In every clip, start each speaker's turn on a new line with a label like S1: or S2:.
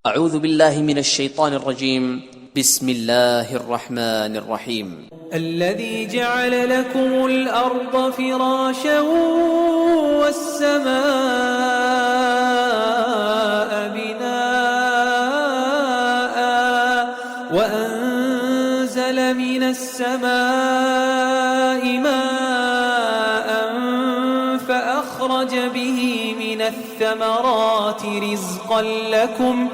S1: أعوذ بالله من الشيطان الرجيم. بسم الله الرحمن الرحيم.
S2: الذي جعل لكم الأرض فراشا والسماء بناء وأنزل من السماء ماء فأخرج به من الثمرات رزقا لكم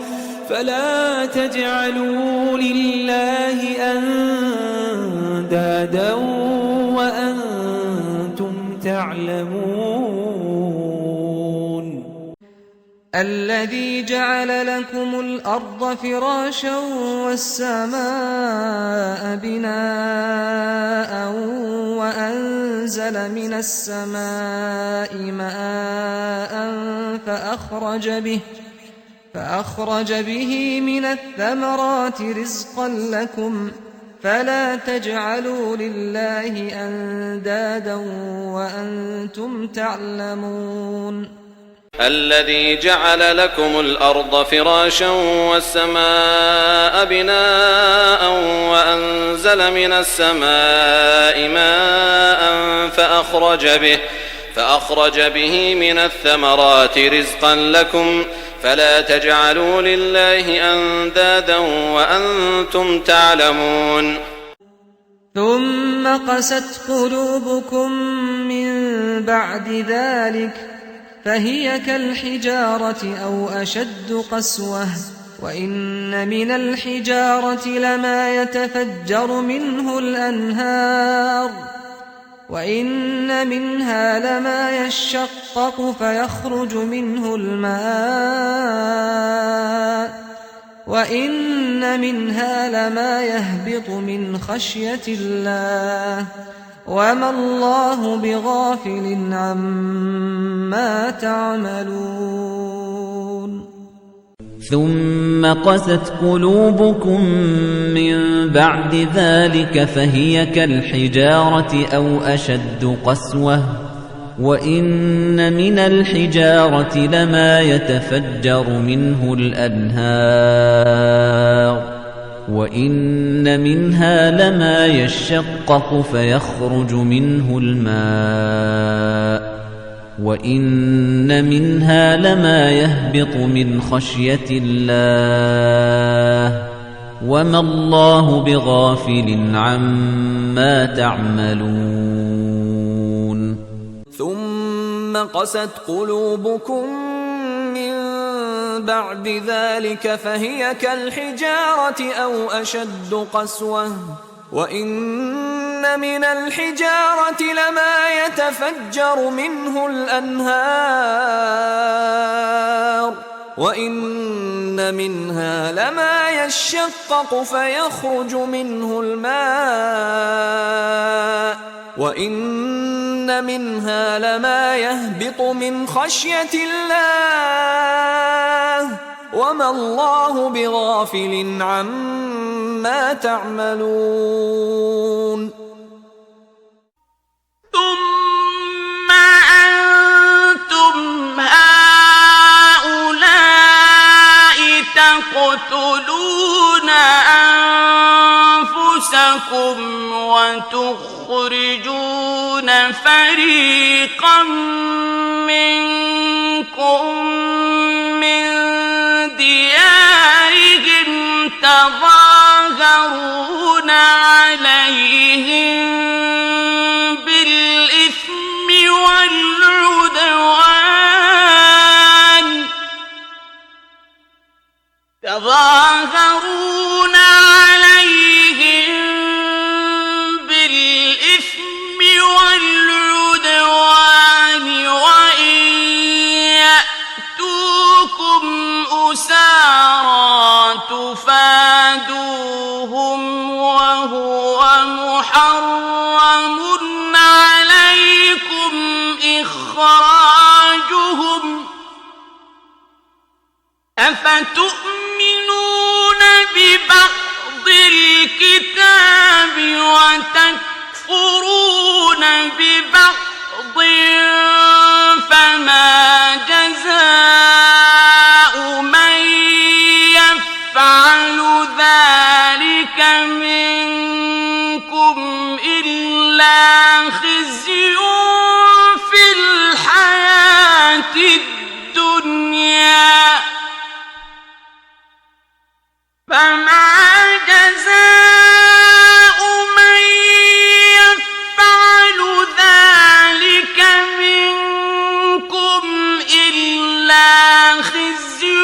S2: فلا تجعلوا لله أندادا وأنتم تعلمون.
S3: الذي جعل لكم الأرض فراشا والسماء بناء وأنزل من السماء ماء فأخرج به من الثمرات رزقا لكم فلا تجعلوا لله أندادا وأنتم تعلمون.
S4: الذي جعل لكم الأرض فراشا والسماء بناء وأنزل من السماء ماء فأخرج به من الثمرات رزقا لكم فلا تجعلوا لله أندادا وأنتم تعلمون.
S3: ثم قست قلوبكم من بعد ذلك فهي كالحجارة أو أشد قسوة وإن من الحجارة لما يتفجر منه الأنهار وإن منها لما يشقق فيخرج منه الماء وإن منها لما يهبط من خشية الله وما الله بغافل عما تعملون.
S5: ثم قست قلوبكم من بعد ذلك فهي كالحجارة أو أشد قسوة وإن من الحجارة لما يتفجر منه الأنهار وإن منها لما يشقق فيخرج منه الماء وإن منها لما يهبط من خشية الله وما الله بغافل عما تعملون.
S2: ثم قست قلوبكم من بعد ذلك فهي كالحجارة أو أشد قسوة وإن من الحجارة لما يتفجر منه الأنهار وإن منها لما يشقق فيخرج منه الماء وإن منها لما يهبط من خشية الله وما الله بغافل عما تعملون.
S6: ثم أنتم هؤلاء تقتلون أنفسكم وتخرجون فريقا منكم من ديارهم تظاهرون عليهم بالإثم والعدوان وإن يأتوكم أسارى تفادوهم وهو محرم عليكم إخراجهم أفتؤمنون ببعض الكتاب وتكفرون ببعض فما جزاء من منكم إلا خزي في الحياة الدنيا فما جزاء من يفعل ذلك منكم إلا خزي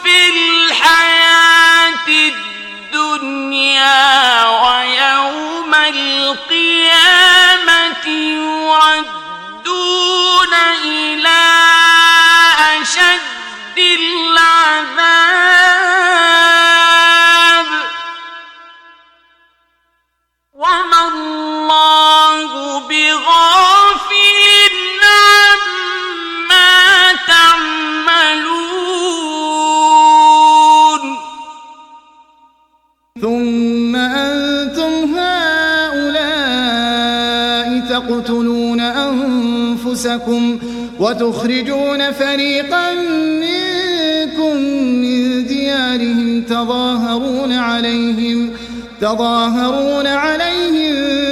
S6: في الحياة الدنيا ويوم القيامة يردون إلى أشد العذاب وما الله بغافل عما تعملون
S7: ثم أنتم هؤلاء تقتلون أنفسكم وتخرجون فريقا منكم من ديارهم تظاهرون عليهم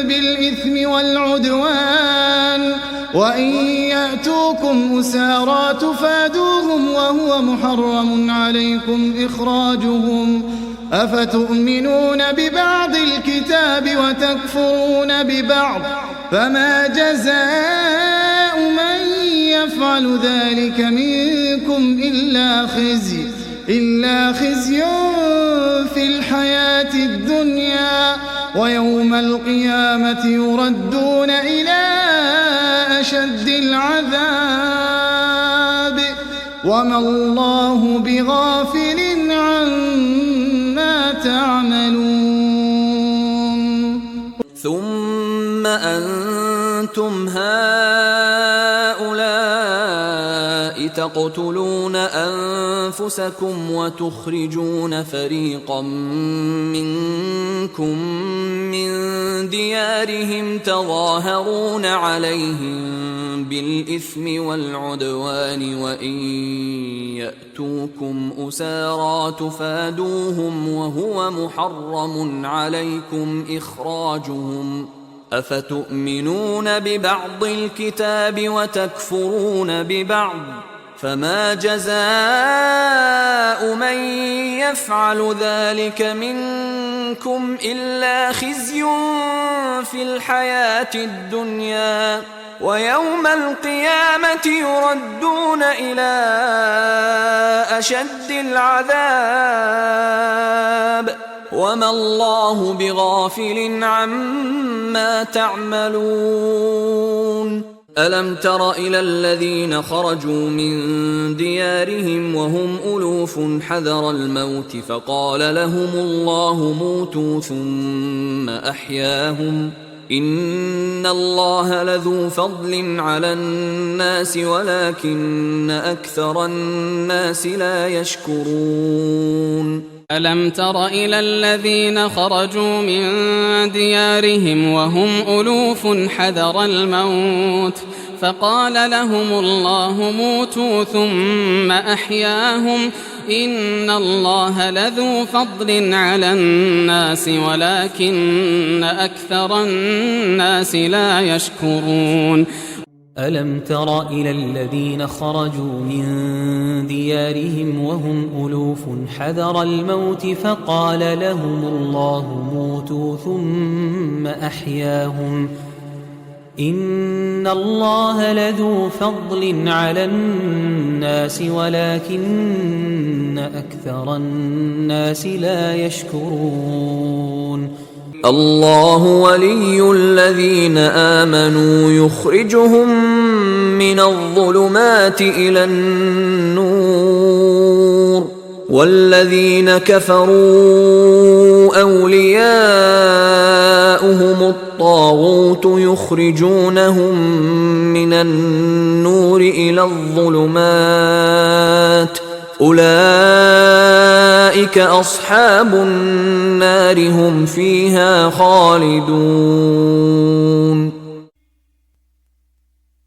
S7: بالإثم والعدوان وإن يأتوكم أسارى تفادوهم وهو محرم عليكم إخراجهم أفتؤمنون ببعض الكتاب وتكفرون ببعض فما جزاء من يفعل ذلك منكم إلا خزي في الحياة الدنيا ويوم القيامة يردون إلى أشد العذاب وما الله بغافل عما تعملون
S1: ثم أنتم هؤلاء تقتلون أنفسكم وتخرجون فريقا منكم من ديارهم تظاهرون عليهم بالإثم والعدوان وإن يأتوكم أسارى تفادوهم وهو محرم عليكم إخراجهم أفتؤمنون ببعض الكتاب وتكفرون ببعض فما جزاء من يفعل ذلك منكم إلا خزي في الحياة الدنيا ويوم القيامة يردون إلى أشد العذاب وما الله بغافل عما تعملون ألم تر إلى الذين خرجوا من ديارهم وهم ألوف حذر الموت فقال لهم الله موتوا ثم أحياهم إن الله لذو فضل على الناس ولكن أكثر الناس لا يشكرون
S8: ألم تر إلى الذين خرجوا من ديارهم وهم ألوف حذر الموت فقال لهم الله موتوا ثم أحياهم إن الله لذو فضل على الناس ولكن أكثر الناس لا يشكرون
S9: ألم تر إلى الذين خرجوا من ديارهم وهم ألوف حذر الموت فقال لهم الله موتوا ثم أحياهم إن الله لذو فضل على الناس ولكن أكثر الناس لا يشكرون
S1: الله ولي الذين آمنوا يخرجهم من الظلمات إلى النور والذين كفروا أولياؤهم الطاغوت يخرجونهم من النور إلى الظلمات أولئك أصحاب النار هم فيها خالدون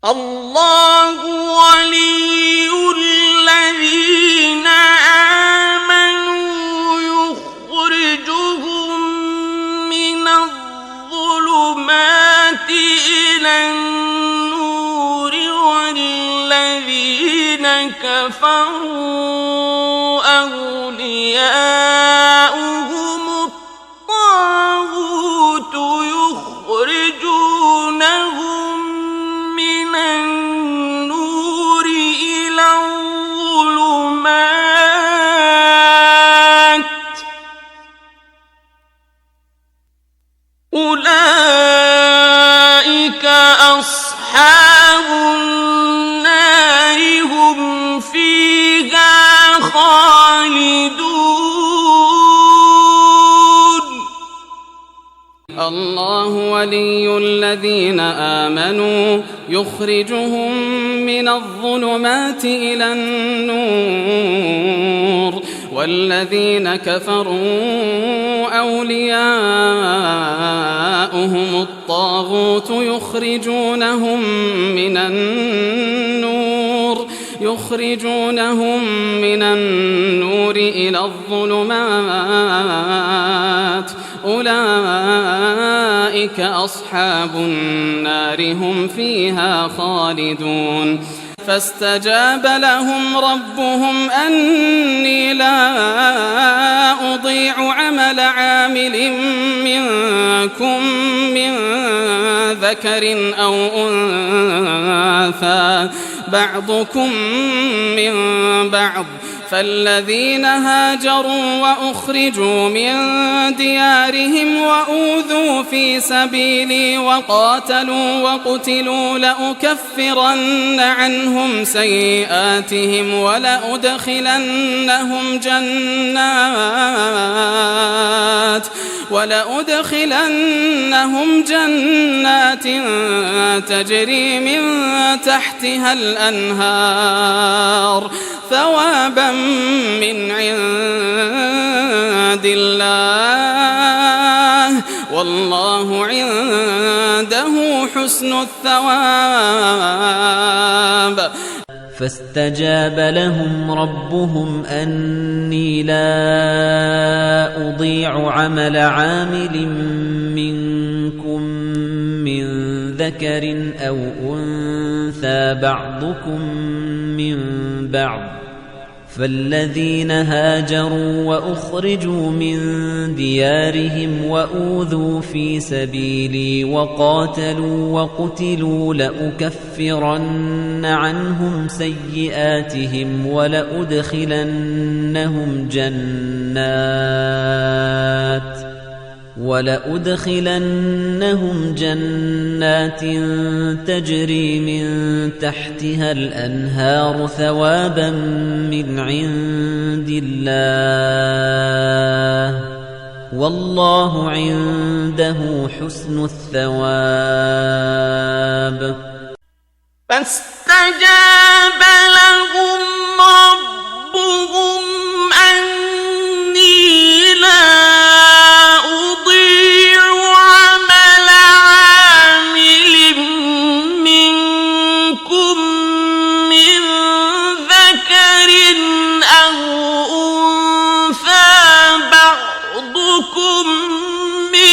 S6: الله ولي الذين آمنوا يخرجهم كفروا أولياؤهم الطاغوت يخرجونهم من النور إلى الظلمات أولئك أصحاب النار هم فيها خالدون.
S8: الله ولي الذين آمنوا يخرجهم من الظلمات إلى النور والذين كفروا أولياؤهم الطاغوت يخرجونهم من النور إلى الظلمات أولئك أصحاب النار هم فيها خالدون. فاستجاب لهم ربهم أني لا أضيع عمل عامل منكم من ذكر أو أنثى بعضكم من بعض فالذين هاجروا وأخرجوا من ديارهم وأوذوا في سبيلي وقاتلوا وقتلوا لأكفرن عنهم سيئاتهم ولأدخلنهم جنات تجري من تحتها الأنهار ثوابا من عند الله والله عنده حسن الثواب.
S5: فاستجاب لهم ربهم أني لا أضيع عمل عامل منكم من ذكر أو أنثى بعضكم من بعض فالذين هاجروا وأخرجوا من ديارهم وأوذوا في سبيلي وقاتلوا وقتلوا لأكفرن عنهم سيئاتهم ولأدخلنهم جنات تجري من تحتها الأنهار ثوابا من عند الله والله عنده حسن الثواب.
S6: فاستجاب لهم ربهم أني لا أضيع عمل عامل منكم من ذكر أو أنثى بعضكم من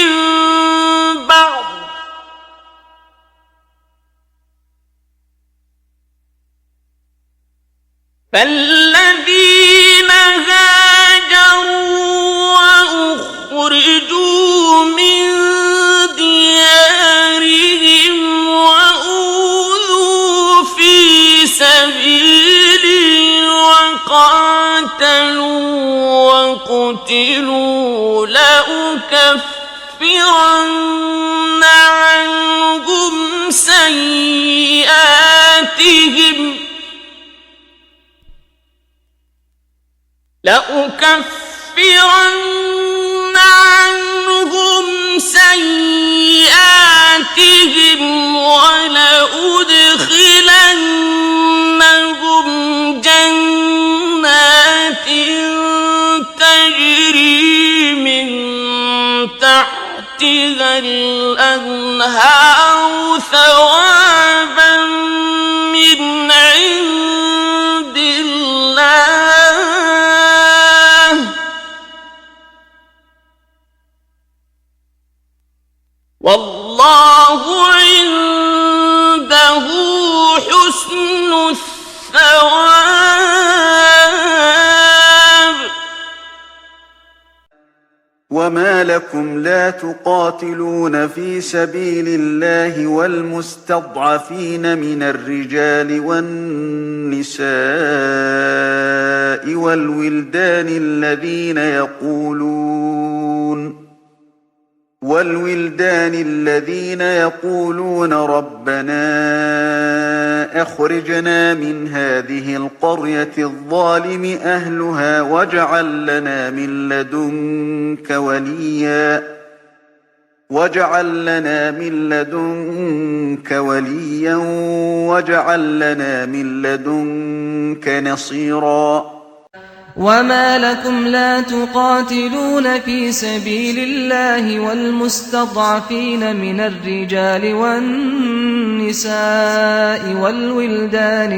S6: بعض فالذين هاجروا وأخرجوا من ديارهم وأوذوا في سبيلي وقاتلوا وقتلوا لأكفرن عنهم سيئاتهم ولأدخلنهم جنات تجري من تحتها الأنهار ثوابا من عند الله والله عنده حسن الثواب.
S10: وما لكم لا تقاتلون في سبيل الله والمستضعفين من الرجال والنساء والولدان الذين يقولون ربنا أخرجنا من هذه القرية الظالم أهلها واجعل لنا من لدنك وليا واجعل لنا من لدنك نصيرا
S3: وما لكم لا تقاتلون في سبيل الله والمستضعفين من الرجال والنساء والولدان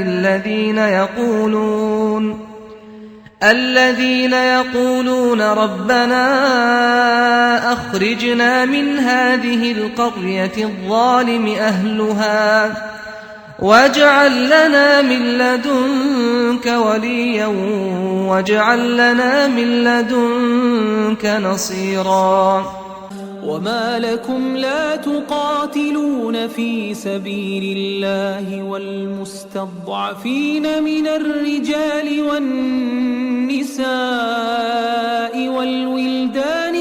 S3: الذين يقولون ربنا أخرجنا من هذه القرية الظالم أهلها واجعل لنا من لدنك وليا واجعل لنا من لدنك نصيرا
S9: وما لكم لا تقاتلون في سبيل الله والمستضعفين من الرجال والنساء والولدان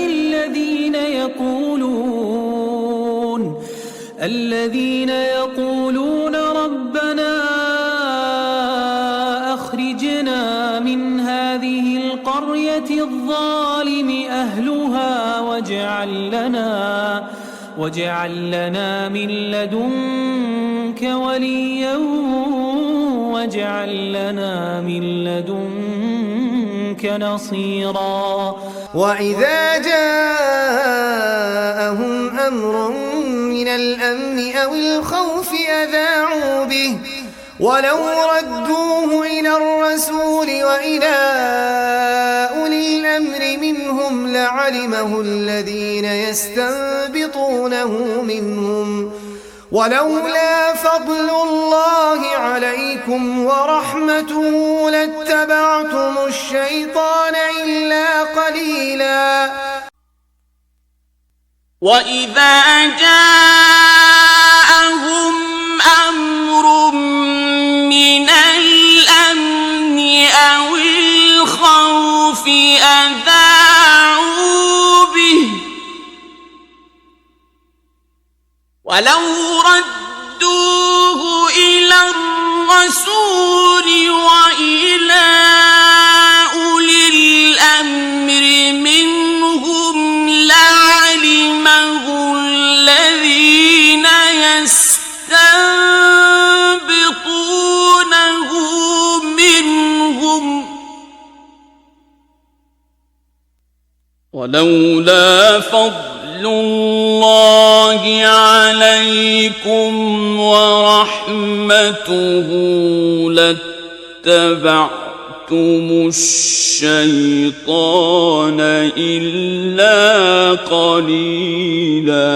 S9: الذين يقولون ربنا أخرجنا من هذه القرية الظالم أهلها واجعل لنا من لدنك وليا واجعل لنا من لدنك نصيرا
S11: وإذا جاءهم أمر من الأمن أو الخوف أذاعوا به ولو ردوه إلى الرسول وإلى أولي الأمر منهم لعلمه الذين يستنبطونه منهم ولولا فضل الله عليكم ورحمته لاتبعتم الشيطان إلا قليلا
S6: وإذا جاءهم أمر من الأمن أو الخوف أذاعوا به ولو ردوه إلى الرسول وإلى أولي الأمر منهم لعلمه الذين يستنبطونه منهم ولولا فضل الله عليكم ورحمته لاتبعتم الشيطان إلا قليلا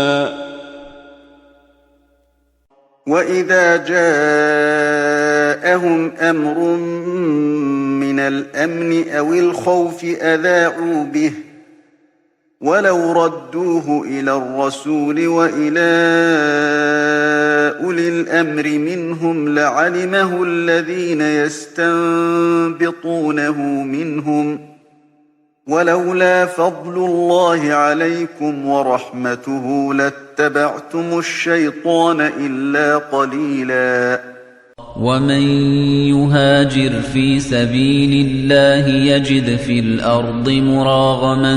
S10: وإذا جاءهم أمر من الأمن أو الخوف أذاعوا به ولو ردوه إلى الرسول وإلى أولي الأمر منهم لعلمه الذين يستنبطونه منهم ولولا فضل الله عليكم ورحمته لاتبعتم الشيطان إلا قليلا
S5: ومن يهاجر في سبيل الله يجد في الأرض مراغما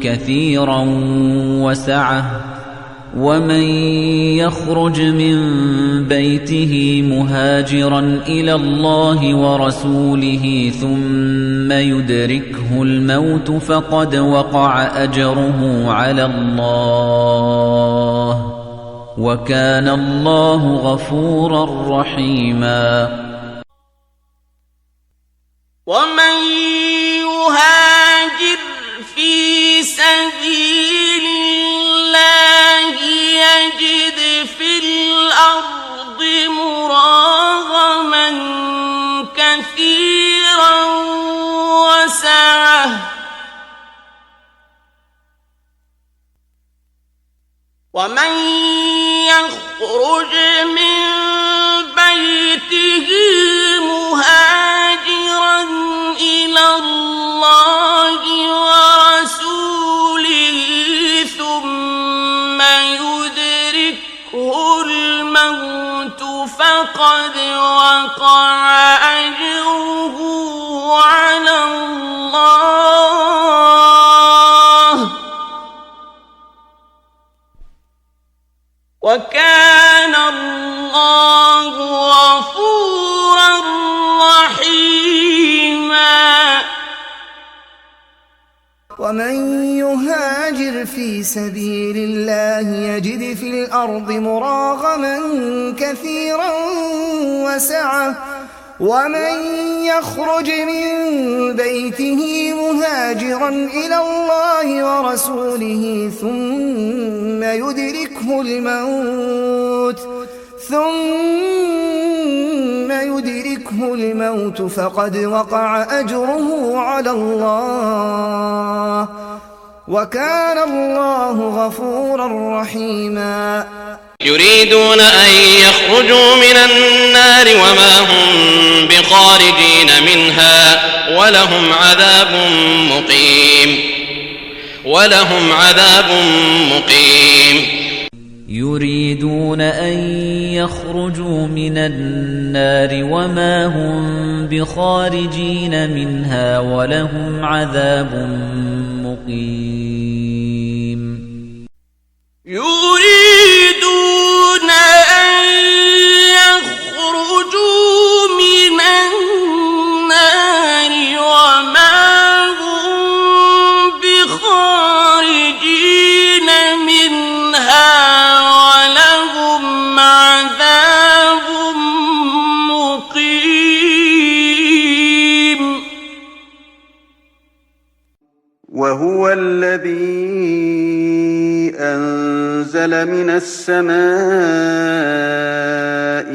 S5: كثيرا وسعة ومن يخرج من بيته مهاجرا إلى الله ورسوله ثم يدركه الموت فقد وقع أجره على الله وكان الله غفورا رحيما
S6: ومن يهاجر في سبيل الله يجد في الأرض مراغما كثيرا وسعة ومن يخرج من بيته مهاجرا إلى الله ورسوله ثم يدركه الموت فقد وقع أجره على الله وكان الله غفورا رحيما.
S11: ومن يهاجر في سبيل الله يجد في الأرض مراغما كثيرا وسعة ومن يخرج من بيته مهاجرا إلى الله ورسوله ثم يدركه الموت فقد وقع أجره على الله وكان الله غفورا رحيما.
S4: يريدون أن يخرجوا من النار وما هم بخارجين منها ولهم عذاب مقيم.
S5: يريدون أن يخرجوا من النار وما هم بخارجين منها ولهم عذاب مقيم.
S6: يريدون أن يخرجوا من النار وما هم بخارجين منها ولهم عذاب مقيم.
S10: وهو الذي أنزل من السماء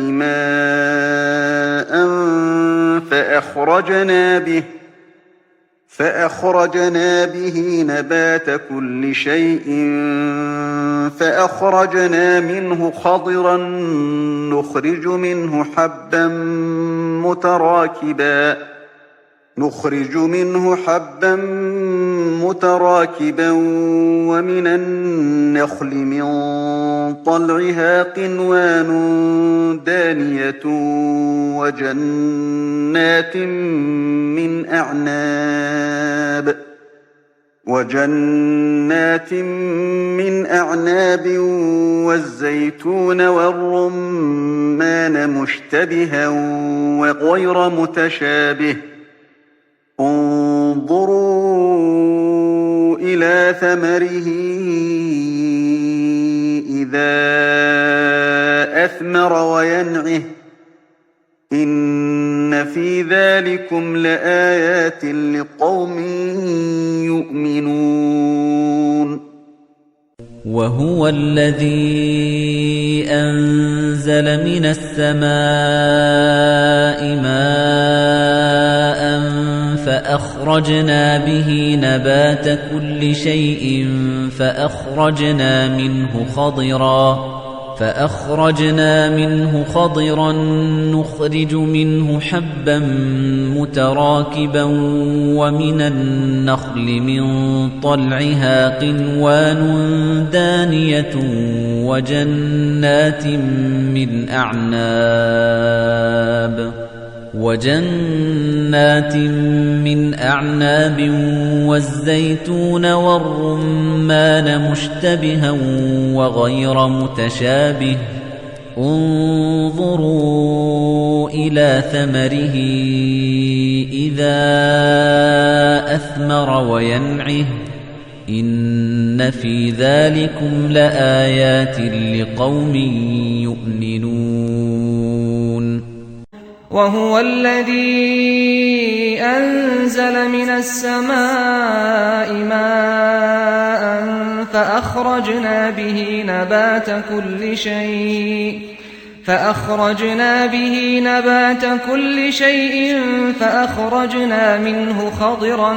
S10: ماء فأخرجنا به نبات كل شيء فأخرجنا منه خضرا نخرج منه حبا متراكبا ومن النخل من طلعها قنوان دانية وجنات من أعناب والزيتون والرمان مشتبها وغير متشابه انظروا إلى ثمره إذا أثمر وينعه إن في ذلكم لآيات لقوم يؤمنون.
S5: وهو الذي أنزل من السماء ماء فأخرجنا به نبات كل شيء فأخرجنا منه خضرا نخرج منه حبا متراكبا ومن النخل من طلعها قنوان دانية وجنات من أعناب والزيتون والرمان مشتبها وغير متشابه انظروا إلى ثمره إذا أثمر وينعه إن في ذلكم لآيات لقوم يؤمنون.
S3: وهو الذي أنزل من السماء ماء فأخرجنا به نبات كل شيء فأخرجنا منه خضرا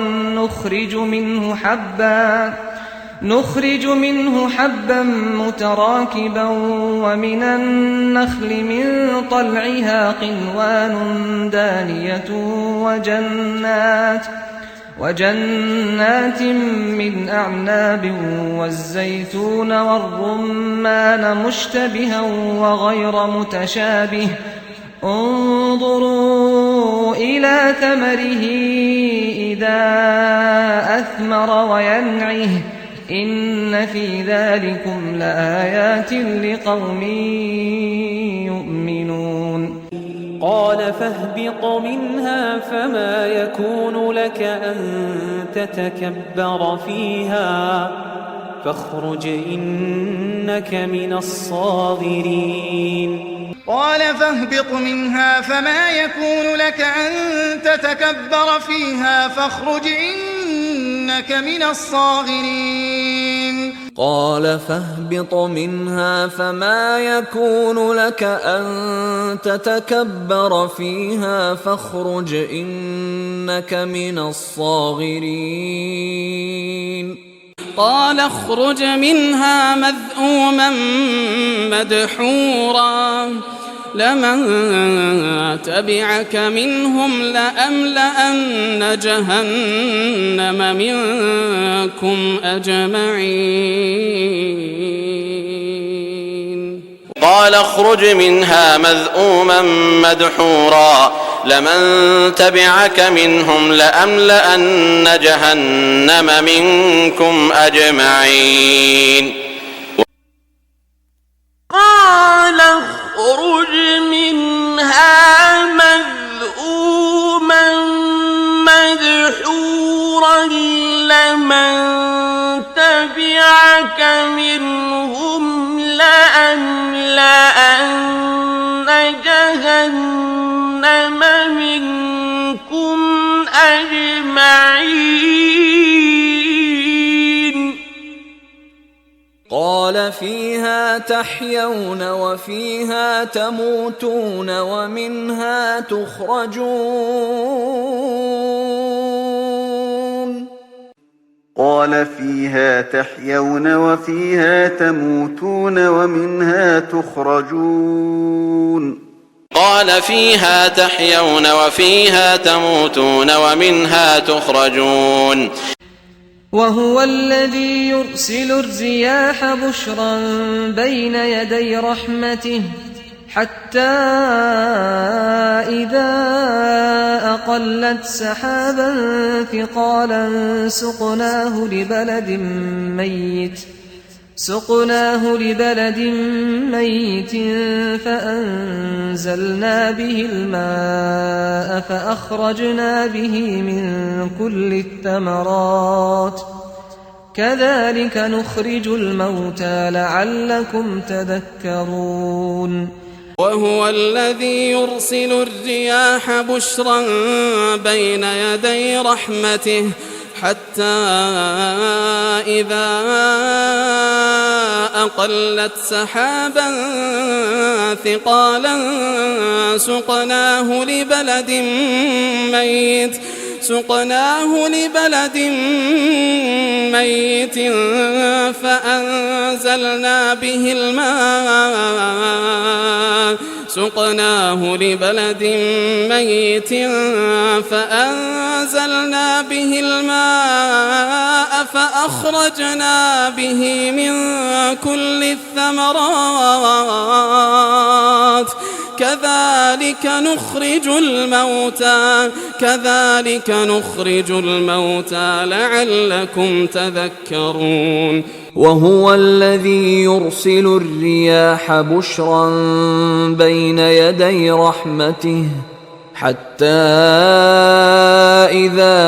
S3: نخرج منه حبا متراكبا ومن النخل من طلعها قنوان دانية وجنات من أعناب والزيتون والرمان مشتبها وغير متشابه انظروا إلى ثمره إذا أثمر وينعه إن في ذلكم لآيات لقوم يؤمنون
S9: قال فاهبط منها فما يكون لك أن تتكبر فيها فاخرج إنك من الصاغرين
S7: قال فاهبط منها فما يكون لك أن تتكبر فيها فاخرج إنك من الصاغرين
S2: قال فاهبط منها فما يكون لك أن تتكبر فيها فاخرج إنك من الصاغرين
S8: قال اخرج منها مذءوما مدحورا لمن تبعك منهم لأملأن جهنم منكم أجمعين
S4: قال اخرج منها مذءوما مدحورا لمن تبعك منهم لأملأن جهنم منكم أجمعين
S6: قال اخرج منها مذءوما مدحورا لمن تبعك منهم لأملأن جهنم منكم أجمعين
S2: قال فيها تحيون وفيها تموتون ومنها تخرجون
S10: قال فيها تحيون وفيها تموتون ومنها تخرجون
S4: قال فيها تحيون وفيها تموتون ومنها تخرجون
S3: وهو الذي يرسل الرياح بشرا بين يدي رحمته حتى إذا أقلت سحابا ثقالا سقناه لبلد ميت فأنزلنا به الماء فأخرجنا به من كل الثمرات كذلك نخرج الموتى لعلكم تذكرون
S8: وهو الذي يرسل الرياح بشرا بين يدي رحمته حتى إذا أقلت سحابا ثقالا سقناه لبلد ميت فأنزلنا به الماء فأخرجنا به من كل الثمرات كذلك نخرج الموتى لعلكم تذكرون
S2: وهو الذي يرسل الرياح بشرا بين يدي رحمته حتى إذا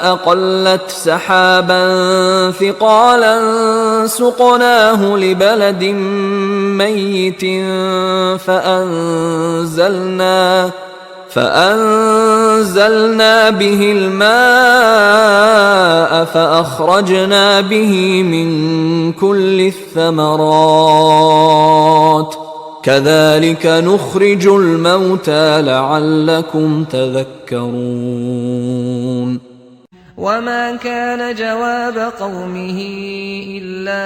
S2: أقلت سحابا ثقالا سقناه لبلد ميت فأنزلنا به الماء فأخرجنا به من كل الثمرات كذلك نخرج الموتى لعلكم تذكرون
S3: وما كان جواب قومه إلا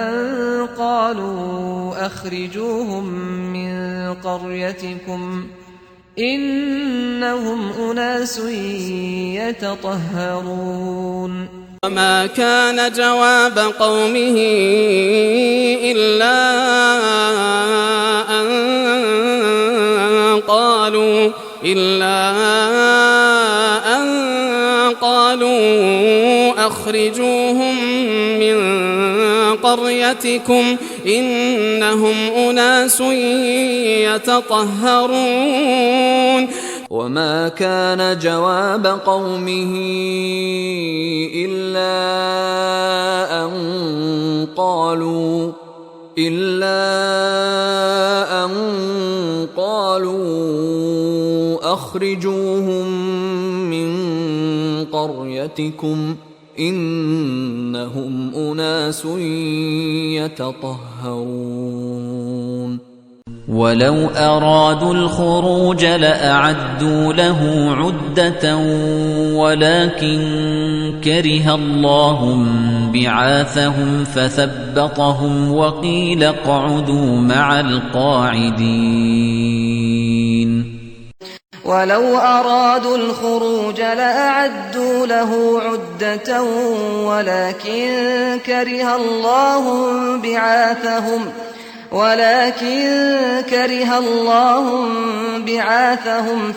S3: أن قالوا أخرجوهم من قريتكم إنهم أناس يتطهرون
S8: وما كان جواب قومه إلا أن قالوا أخرجوهم من قريتكم إنهم أناس يتطهرون
S2: وما كان جواب قومه إلا أن قالوا أخرجوهم من قريتكم إنهم أناس يتطهرون
S5: ولو أرادوا الخروج لأعدوا له عدة ولكن كره الله بعاثهم فثبطهم وقيل اقعدوا مع القاعدين
S3: ولو أرادوا الخروج لأعدوا له عدة ولكن كره الله بعاثهم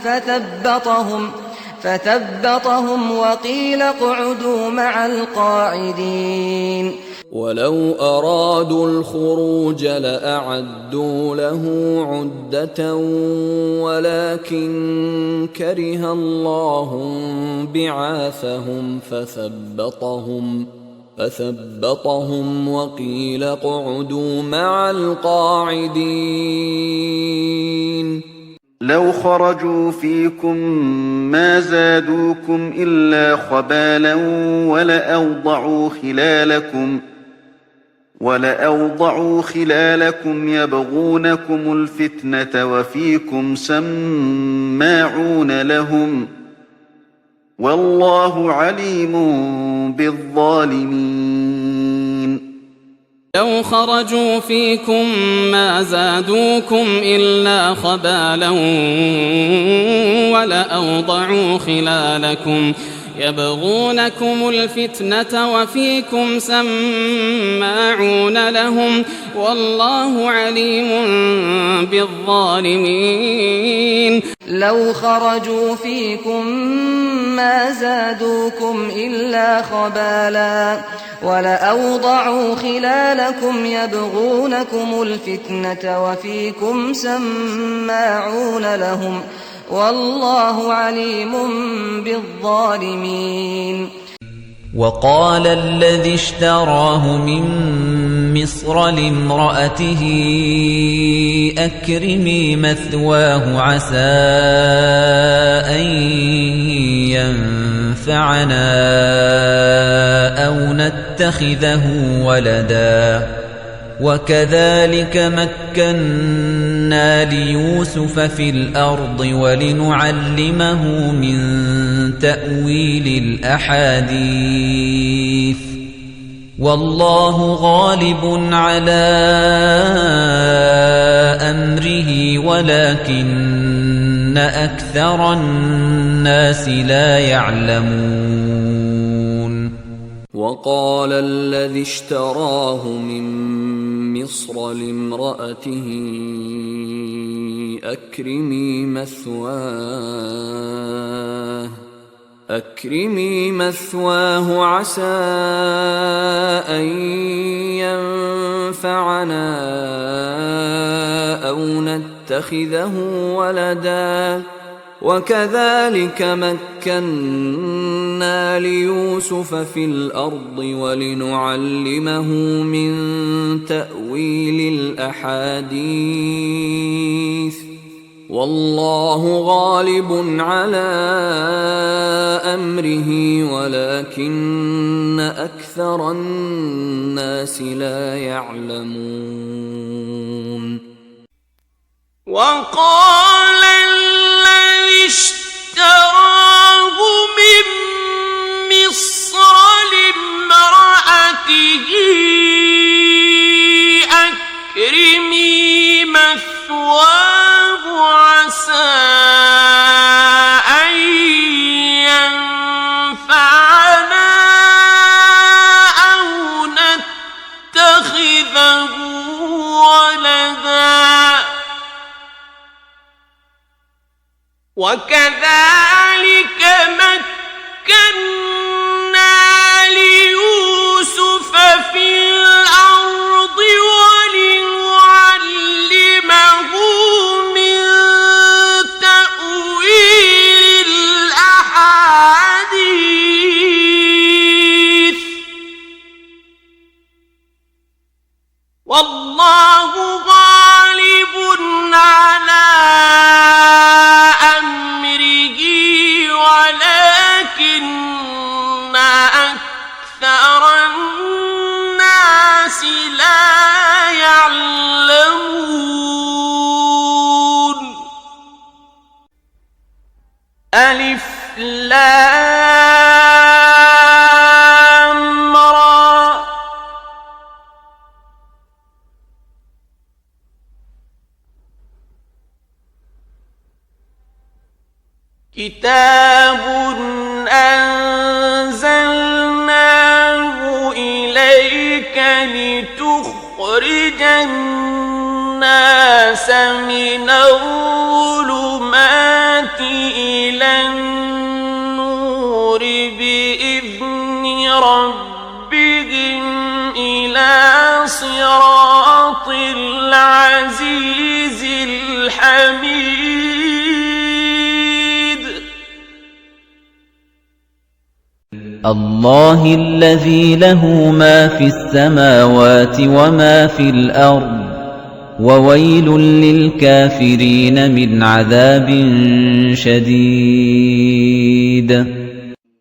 S3: فثبطهم وقيل اقعدوا مع القاعدين
S2: ولو أرادوا الخروج لأعدوا له عدة ولكن كره الله بعاثهم فثبطهم وقيل اقعدوا مع القاعدين
S10: لو خرجوا فيكم ما زادوكم إلا خبالا ولأوضعوا خلالكم يبغونكم الفتنة وفيكم سماعون لهم والله عليم بالظالمين
S8: لو خرجوا فيكم ما زادوكم إلا خبالا ولأوضعوا خلالكم يبغونكم الفتنة وفيكم سماعون لهم والله عليم بالظالمين
S3: لو خرجوا فيكم ما زادوكم إلا خبالا ولأوضعوا خلالكم يبغونكم الفتنة وفيكم سماعون لهم والله عليم بالظالمين
S5: وقال الذي اشتراه من مصر لامرأته أكرمي مثواه عسى أن ينفعنا أو نتخذه ولدا وكذلك مكنا ليوسف في الأرض ولنعلمه من تأويل الأحاديث والله غالب على أمره ولكن أكثر الناس لا يعلمون
S2: وقال الذي اشتراه من مصر لامرأته أكرمي مثواه عسى أن ينفعنا أو نتخذه ولدا وكذلك مكنا ليوسف في الأرض ولنعلمه من تأويل الأحاديث والله غالب على أمره ولكن أكثر الناس لا يعلمون
S6: وقال الذي اشتراه من وكذلك مكنا ليوسف في الأرض ولنعلمه من تأويل الأحاديث والله غالب على أمره ولكن أكثر الناس لا يعلمون. ألف لام را كتاب أنزلناه إليك لتخرج الناس من الظلمات إلى النور بإذن ربهم إلى صراط العزيز الحميد.
S5: الله الذي له ما في السماوات وما في الأرض وويل للكافرين من عذاب شديد.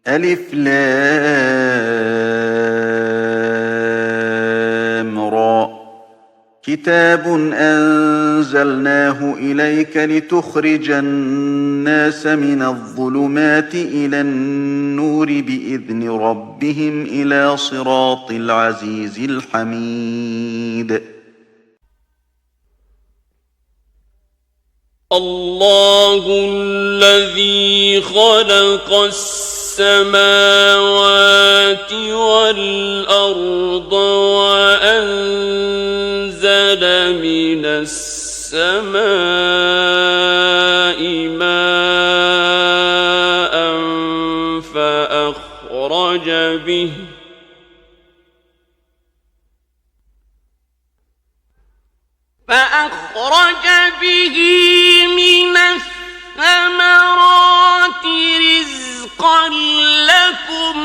S10: ألف لام را كتاب أنزلناه إليك لتخرج الناس من الظلمات إلى النور بإذن ربهم إلى صراط العزيز الحميد.
S6: الله الذي خلق السماوات والأرض وأنزل من السماء ماء فأخرج به من الثمرات رزقا لكم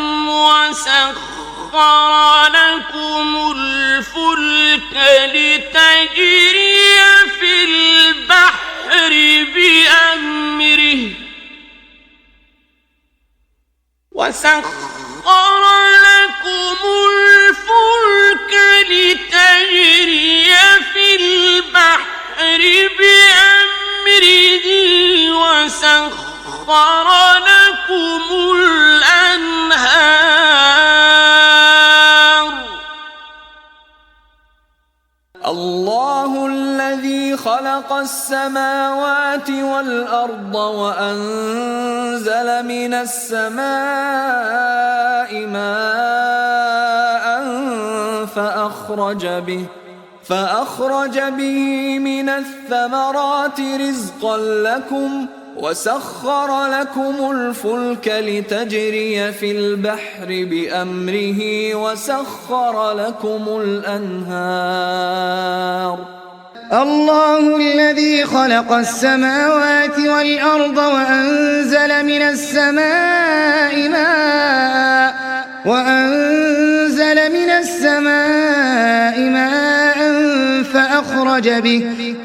S6: وسخر لكم الفلك لتجري في البحر بأمره وسخر لكم الأنهار.
S2: الله الذي خلق السماوات والأرض وأنزل من السماء ماء فأخرج به من الثمرات رزقا لكم وسخر لكم الفلك لتجري في البحر بأمره وسخر لكم الأنهار.
S7: الله الذي خلق السماوات والأرض وأنزل من السماء ماء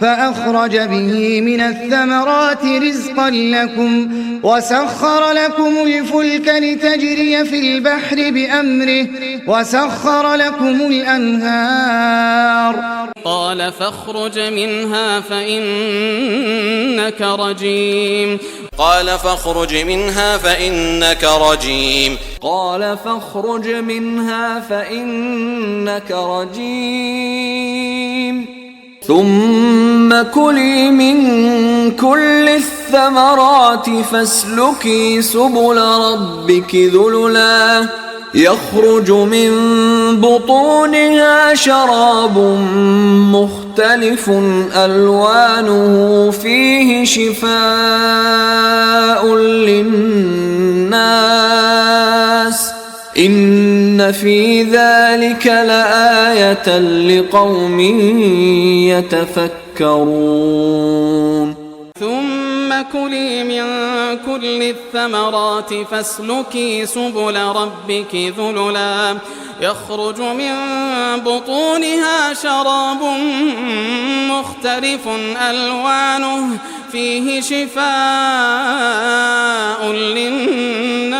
S7: فأخرج به من الثمرات رزقا لكم وسخر لكم الفلك لتجري في البحر بأمره وسخر لكم الأنهار.
S8: قال فاخرج منها فإنك رجيم.
S4: قال فاخرج منها فإنك رجيم.
S2: قال فاخرج منها فإنك رجيم. ثم كلي من كل الثمرات فاسلكي سبل ربك ذللا يخرج من بطونها شراب مختلف ألوانه فيه شفاء للناس إن في ذلك لآية لقوم يتفكرون
S8: ثم كلي من كل الثمرات فاسلكي سبل ربك ذللا يخرج من بطونها شراب مختلف ألوانه فيه شفاء للناس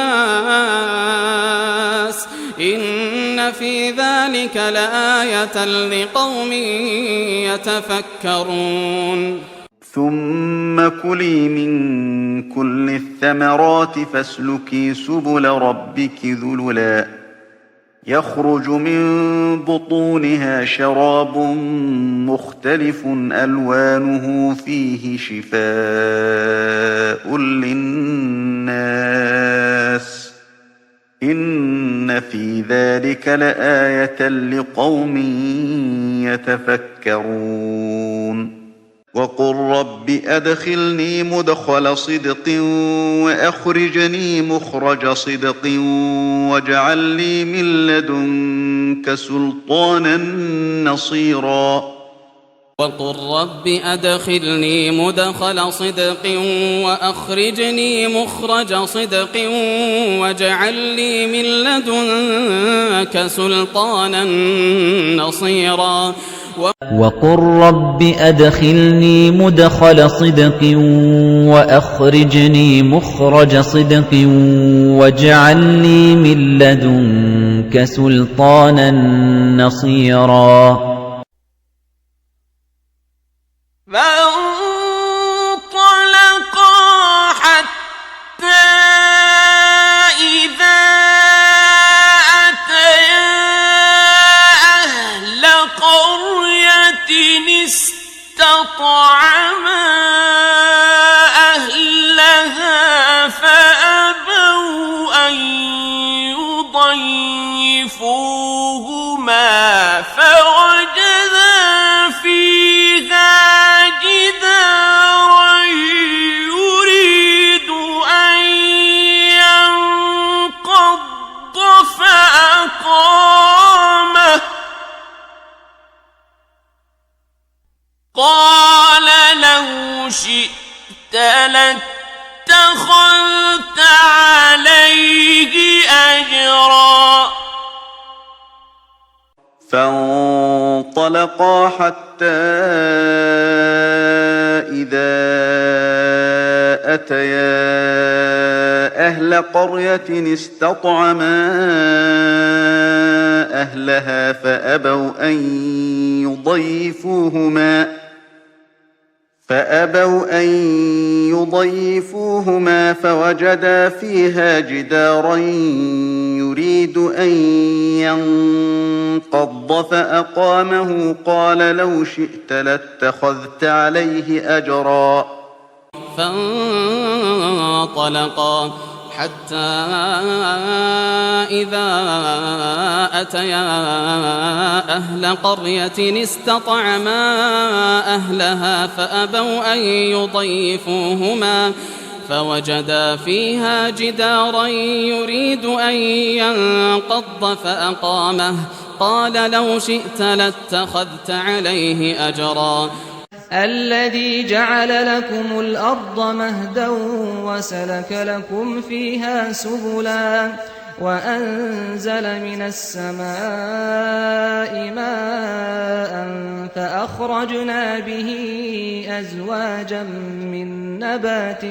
S8: إن في ذلك لآية لقوم يتفكرون
S10: ثم كلي من كل الثمرات فاسلكي سبل ربك ذللا يخرج من بطونها شراب مختلف ألوانه فيه شفاء للناس إن في ذلك لآية لقوم يتفكرون وقل رب أدخلني مدخل صدق وأخرجني مخرج صدق واجعل لي من لدنك سلطانا نصيرا
S8: وقل رب أدخلني مدخل صدق وأخرجني مخرج صدق واجعل لي من لدنك سلطانا نصيرا
S5: وقل رب أدخلني مدخل صدق وأخرجني مخرج صدق واجعل لي من لدنك سلطانا نصيرا
S6: فانطلقا حتى إذا أتيا أهل قرية استطعما أهلها فأبوا أن يضيفوهما فوجدا فيها جدارا يريد أن ينقض فأقامه قال لو شئت لاتخذت عليه أجرا
S10: فانطلقا حتى إذا أتيا أهل قرية استطعما أهلها فأبوا أن يضيفوهما فوجدا فيها جدارا يريد أن ينقض فأقامه قال لو شئت لاتخذت عليه أجرا
S8: فانطلقا حتى إذا أتيا أهل قرية استطعما أهلها فأبوا أن يضيفوهما فوجدا فيها جدارا يريد أن ينقض فأقامه قال لو شئت لاتخذت عليه أجرا
S3: الذي جعل لكم الأرض مهدا وسلك لكم فيها سبلا وأنزل من السماء ماء فأخرجنا به أزواجا من نبات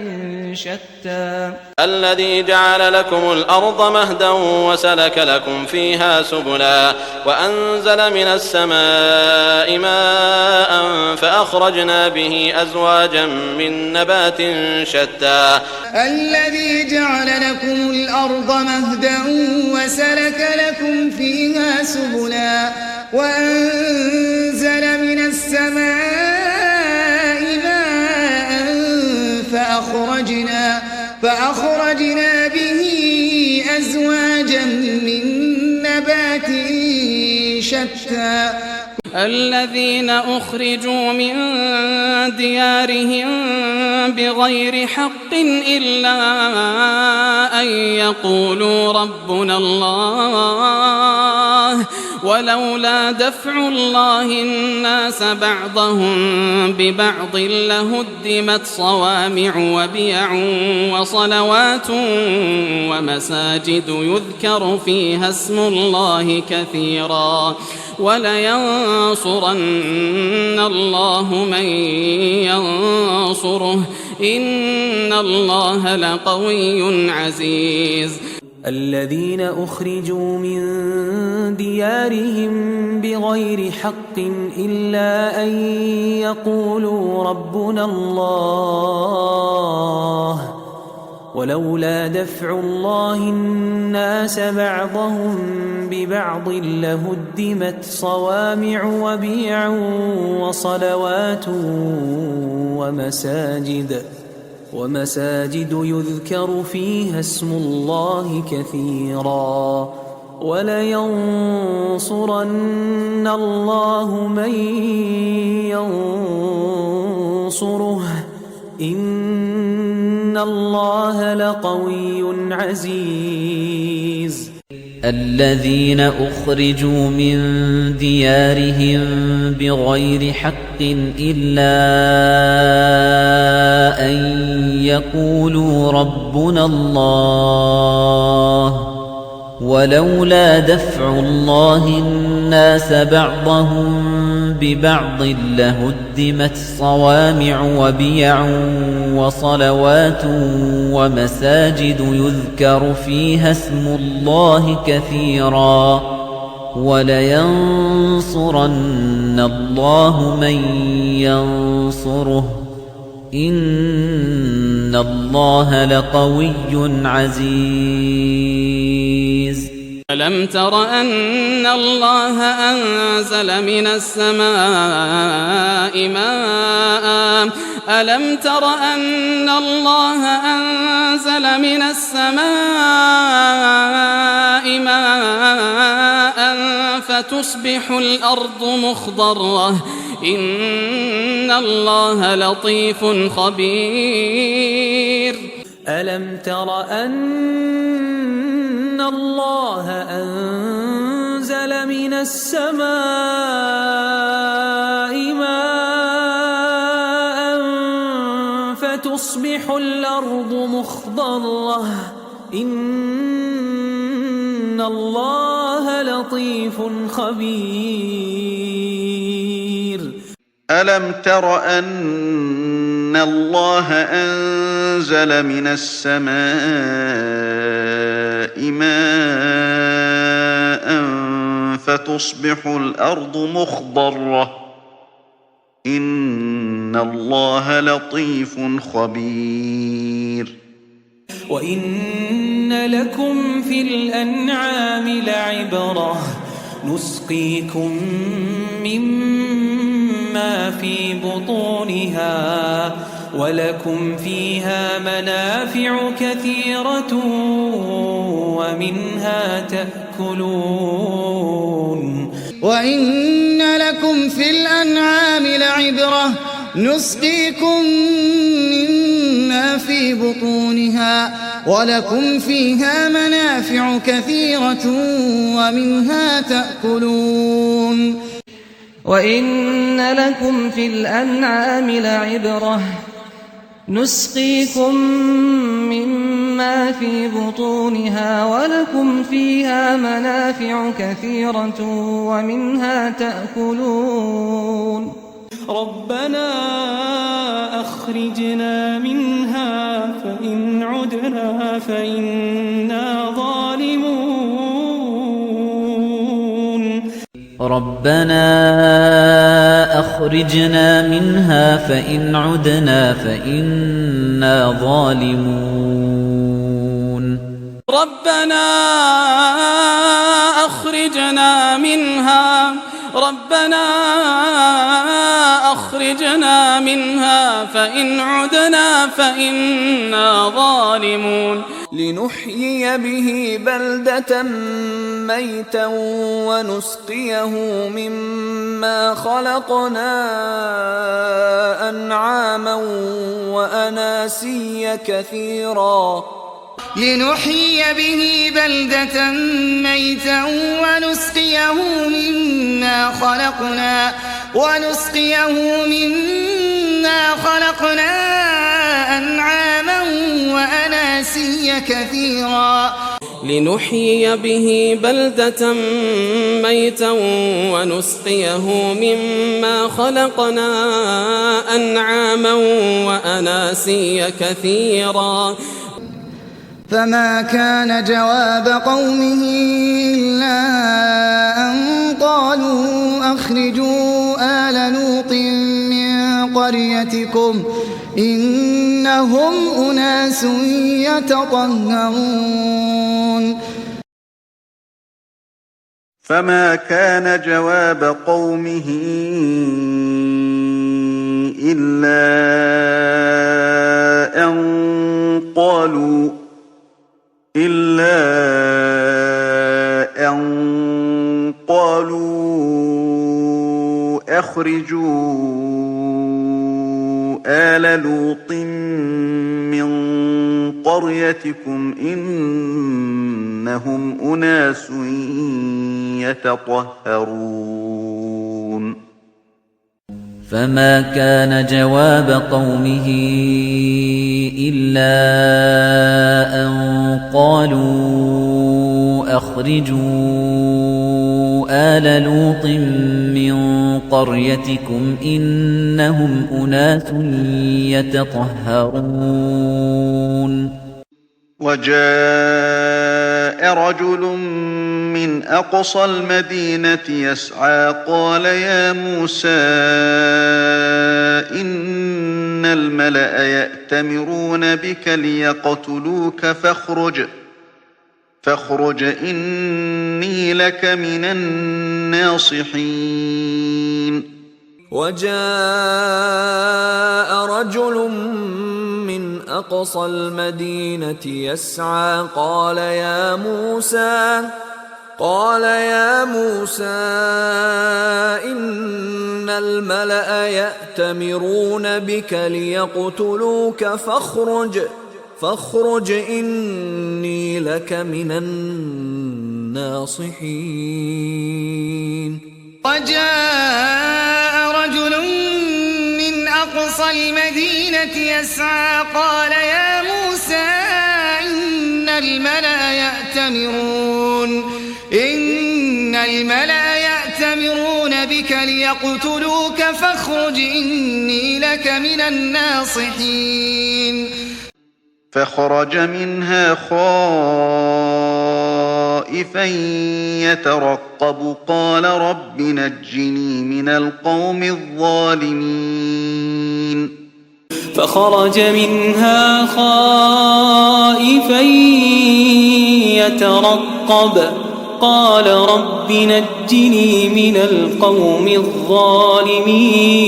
S3: شتى
S4: الذي جعل لكم الأرض مهدا وسلك لكم فيها سبلا وأنزل من السماء ماء فأخرجنا به أزواجا من نبات شتى
S7: الذي جعل لكم الأرض مهدا وسلك لكم فيها سبلا وأنزل من السماء ماء فأخرجنا به أزواجا من نبات شتى
S8: الذين أخرجوا من ديارهم بغير حق إلا أن يقولوا ربنا الله ولولا دفع الله الناس بعضهم ببعض لهدمت صوامع وبيع وصلوات ومساجد يذكر فيها اسم الله كثيرا ولينصرن الله من ينصره إن الله لقوي عزيز
S9: الذين أخرجوا من ديارهم بغير حق إلا أن يقولوا ربنا الله ولولا دفع الله الناس بعضهم ببعض لهدمت صوامع وبيع وصلوات ومساجد يذكر فيها اسم الله كثيرا ولينصرن الله من ينصره إن الله لقوي عزيز
S5: الذين أخرجوا من ديارهم بغير حق إلا أن يقولوا ربنا الله ولولا دفع الله الناس بعضهم ببعض لهدمت صوامع وبيع وصلوات ومساجد يذكر فيها اسم الله كثيرا ولينصرن الله من ينصره إن الله لقوي عزيز
S8: ألم تر أن الله أنزل من السماء ماء ألم تر أن الله أنزل من السماء ماء فتصبح الأرض مخضرة إن الله لطيف خبير
S9: ألم تر أن الله أنزل من السماء ماء فتصبح الأرض مخضرة إن الله لطيف خبير
S10: ألم تر أن الله أنزل من السماء ماء فتصبح الأرض مخضرة إن الله لطيف خبير
S9: وإن لكم في الأنعام لعبرة نسقيكم مما في بطونها ولكم فيها منافع كثيرة ومنها تأكلون
S7: وإن لكم في الأنعام لعبرة نسقيكم مما في بطونها ولكم فيها منافع كثيرة ومنها تأكلون
S3: وإن لكم في الأنعام لعبرة نسقيكم مما في بطونها ولكم فيها منافع كثيرة ومنها تأكلون
S9: ربنا أخرجنا منها فإن عدنا فإنا ظالمون
S5: ربنا أخرجنا منها فإن عدنا فإنا ظالمون
S8: ربنا أخرجنا منها أخرجنا منها فإن عدنا فإنا ظالمون
S2: لنحيي به بلدة ميتا ونسقيه مما خلقنا أنعاما وأناسيا كثيرا
S7: لنحيي به بلدة ميتا ونسقيه مما خلقنا أنعاما وأناسيا كثيرا
S8: لنحيي به بلدة ميتا ونسقيه مما خلقنا أنعاما وأناسيا كثيرا
S7: فما كان جواب قومه إلا أن قالوا أخرجوا آل لوط من قريتكم إنهم أناس يتطهرون
S10: فما كان جواب قومه إلا أن قالوا أخرجوا آل لوط من قريتكم إنهم أناس يتطهرون
S5: فما كان جواب قومه إلا أن قالوا أخرجوا آل لوط من قريتكم إنهم أناس يتطهرون
S10: وجاء رجل من أقصى المدينة يسعى قال يا موسى إن الملأ يأتمرون بك ليقتلوك فاخرج إني لك من الناصحين
S2: وجاء رجل من أقصى المدينة يسعى قال يا موسى إن الملأ يأتمرون بك ليقتلوك فاخرج إني لك من الناصحين
S7: وجاء رجل من أقصى المدينة يسعى قال يا موسى إن الملأ يأتمرون بك ليقتلوك فاخرج إني لك من الناصحين
S10: فخرج منها خائفا يترقب قال رب نجني من القوم الظالمين
S9: فخرج منها خائفا يترقب قال رب نجني من القوم الظالمين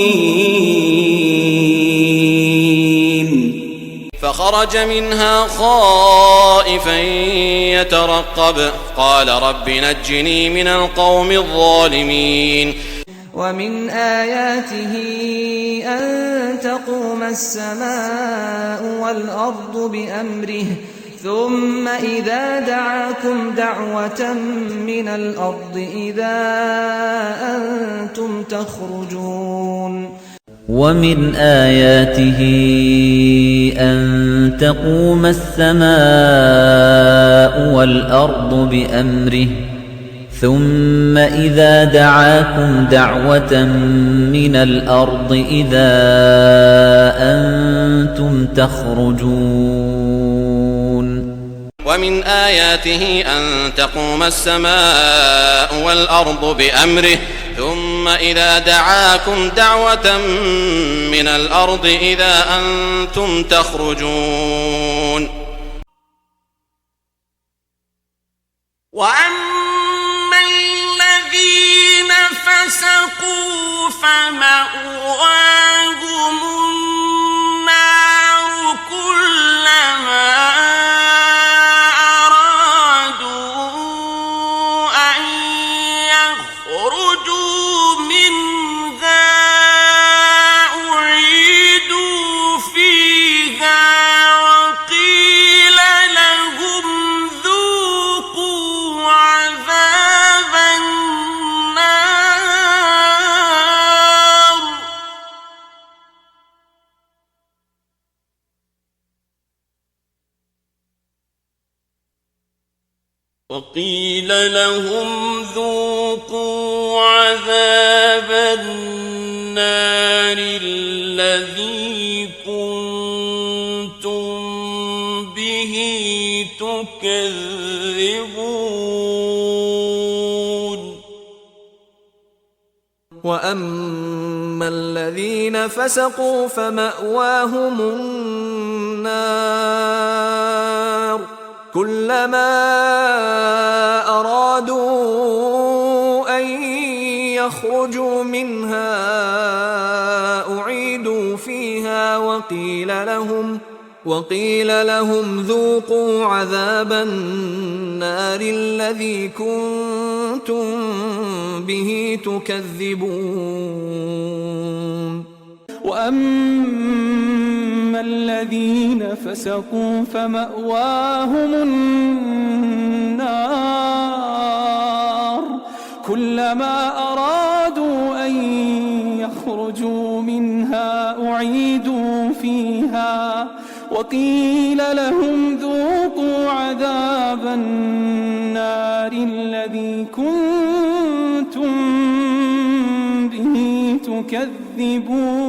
S4: فخرج منها خائفا يترقب قال رب نجني من القوم الظالمين
S3: ومن آياته أن تقوم السماء والأرض بأمره ثم إذا دعاكم دعوة من الأرض إذا أنتم تخرجون
S5: ومن آياته أن تقوم السماء والأرض بأمره ثم إذا دعاكم دعوة من الأرض إذا أنتم تخرجون
S4: ومن آياته أن تقوم السماء والأرض بأمره ثم إذا دعاكم دعوة من الأرض إذا أنتم تخرجون
S6: وأما الذين فسقوا فمأواهم النار كلما أرادوا أن يخرجوا منها أعيدوا فيها وقيل لهم ذوقوا عذاب النار وقيل لهم ذوقوا عذاب النار الذي كنتم به تكذبون
S2: وأما الذين فسقوا فمأواهم النار كلما أرادوا أن يخرجوا منها أعيدوا فيها وقيل لهم ذوقوا عذاب النار الذي كنتم به تكذبون
S9: وأما الذين فسقوا فمأواهم النار كلما أرادوا أن يخرجوا منها أعيدوا فيها وقيل لهم ذوقوا عذاب النار الذي كنتم به تكذبون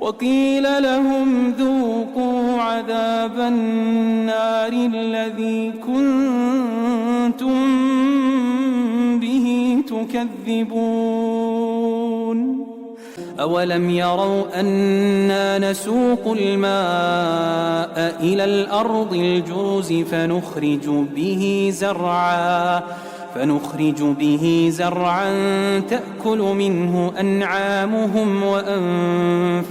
S9: وقيل لهم ذوقوا عذاب النار الذي كنتم به تكذبون أولم يروا أنا نسوق الماء إلى الأرض الجرز فنخرج به زرعا تأكل منه أنعامهم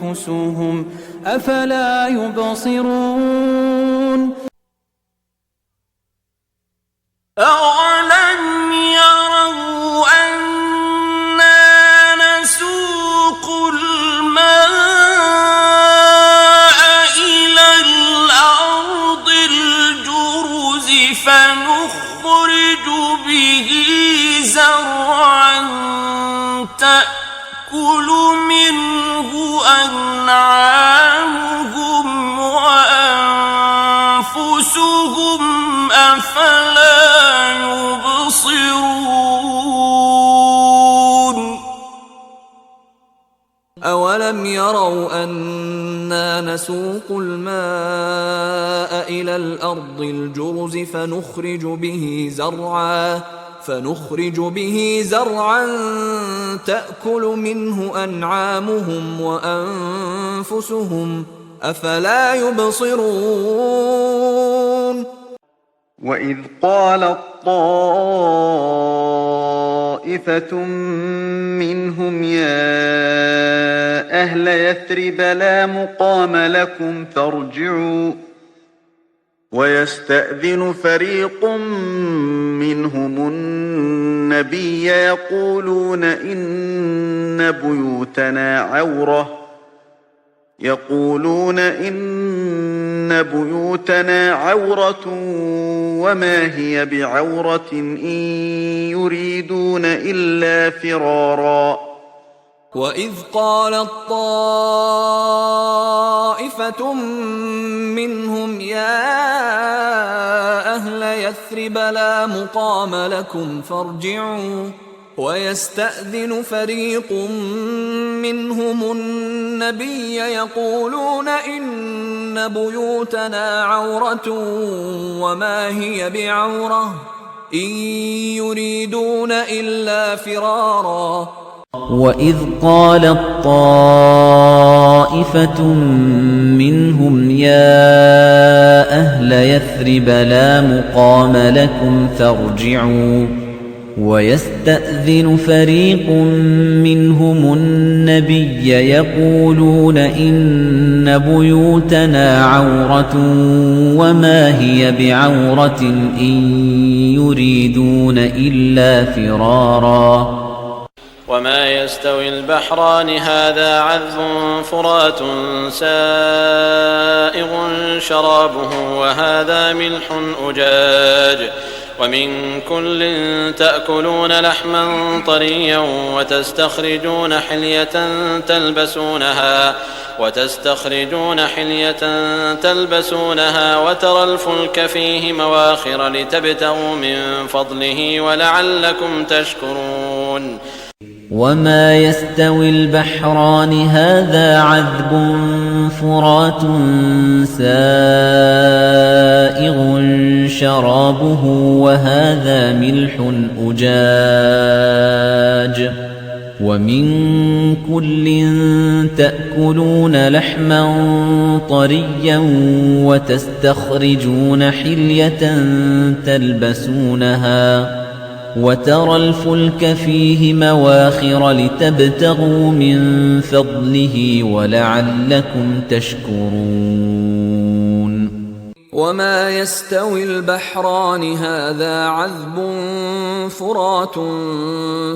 S9: وأنفسهم أفلا يبصرون
S6: أولم يروا أنا نسوق الماء إلى الأرض الجرز فنخرج به زرعا تأكل منه أنعامهم وأنفسهم أفلا يبصرون
S2: أولم يروا أنا نسوق الماء إلى الأرض الجرز فنخرج به زرعا تأكل منه أنعامهم وأنفسهم أفلا يبصرون
S10: وإذ قالت طائفة منهم يا أهل يثرب لا مقام لكم فارجعوا ويستأذن فريق منهم النبي يقولون إن بيوتنا عورة وما هي بعورة إن يريدون إلا فرارا
S2: وإذ قالت طائفة منهم يا أهل يثرب لا مقام لكم فارجعوا ويستأذن فريق منهم النبي يقولون إن بيوتنا عورة وما هي بعورة إن يريدون إلا فرارا
S5: وإذ قالت طائفة منهم يا أهل يثرب لا مقام لكم فارجعوا ويستأذن فريق منهم النبي يقولون إن بيوتنا عورة وما هي بعورة إن يريدون إلا فرارا
S4: وما يستوي البحران هذا عذب فرات سائغ شرابه وهذا ملح أجاج ومن كل تأكلون لحما طريا وتستخرجون حلية تلبسونها وترى الفلك فيه مواخر لتبتغوا من فضله ولعلكم تشكرون
S5: وما يستوي البحران هذا عذب فرات سائغ شرابه وهذا ملح أجاج ومن كل تأكلون لحما طريا وتستخرجون حلية تلبسونها وترى الفلك فيه مواخر لتبتغوا من فضله ولعلكم تشكرون
S2: وما يستوي البحران هذا عذب فرات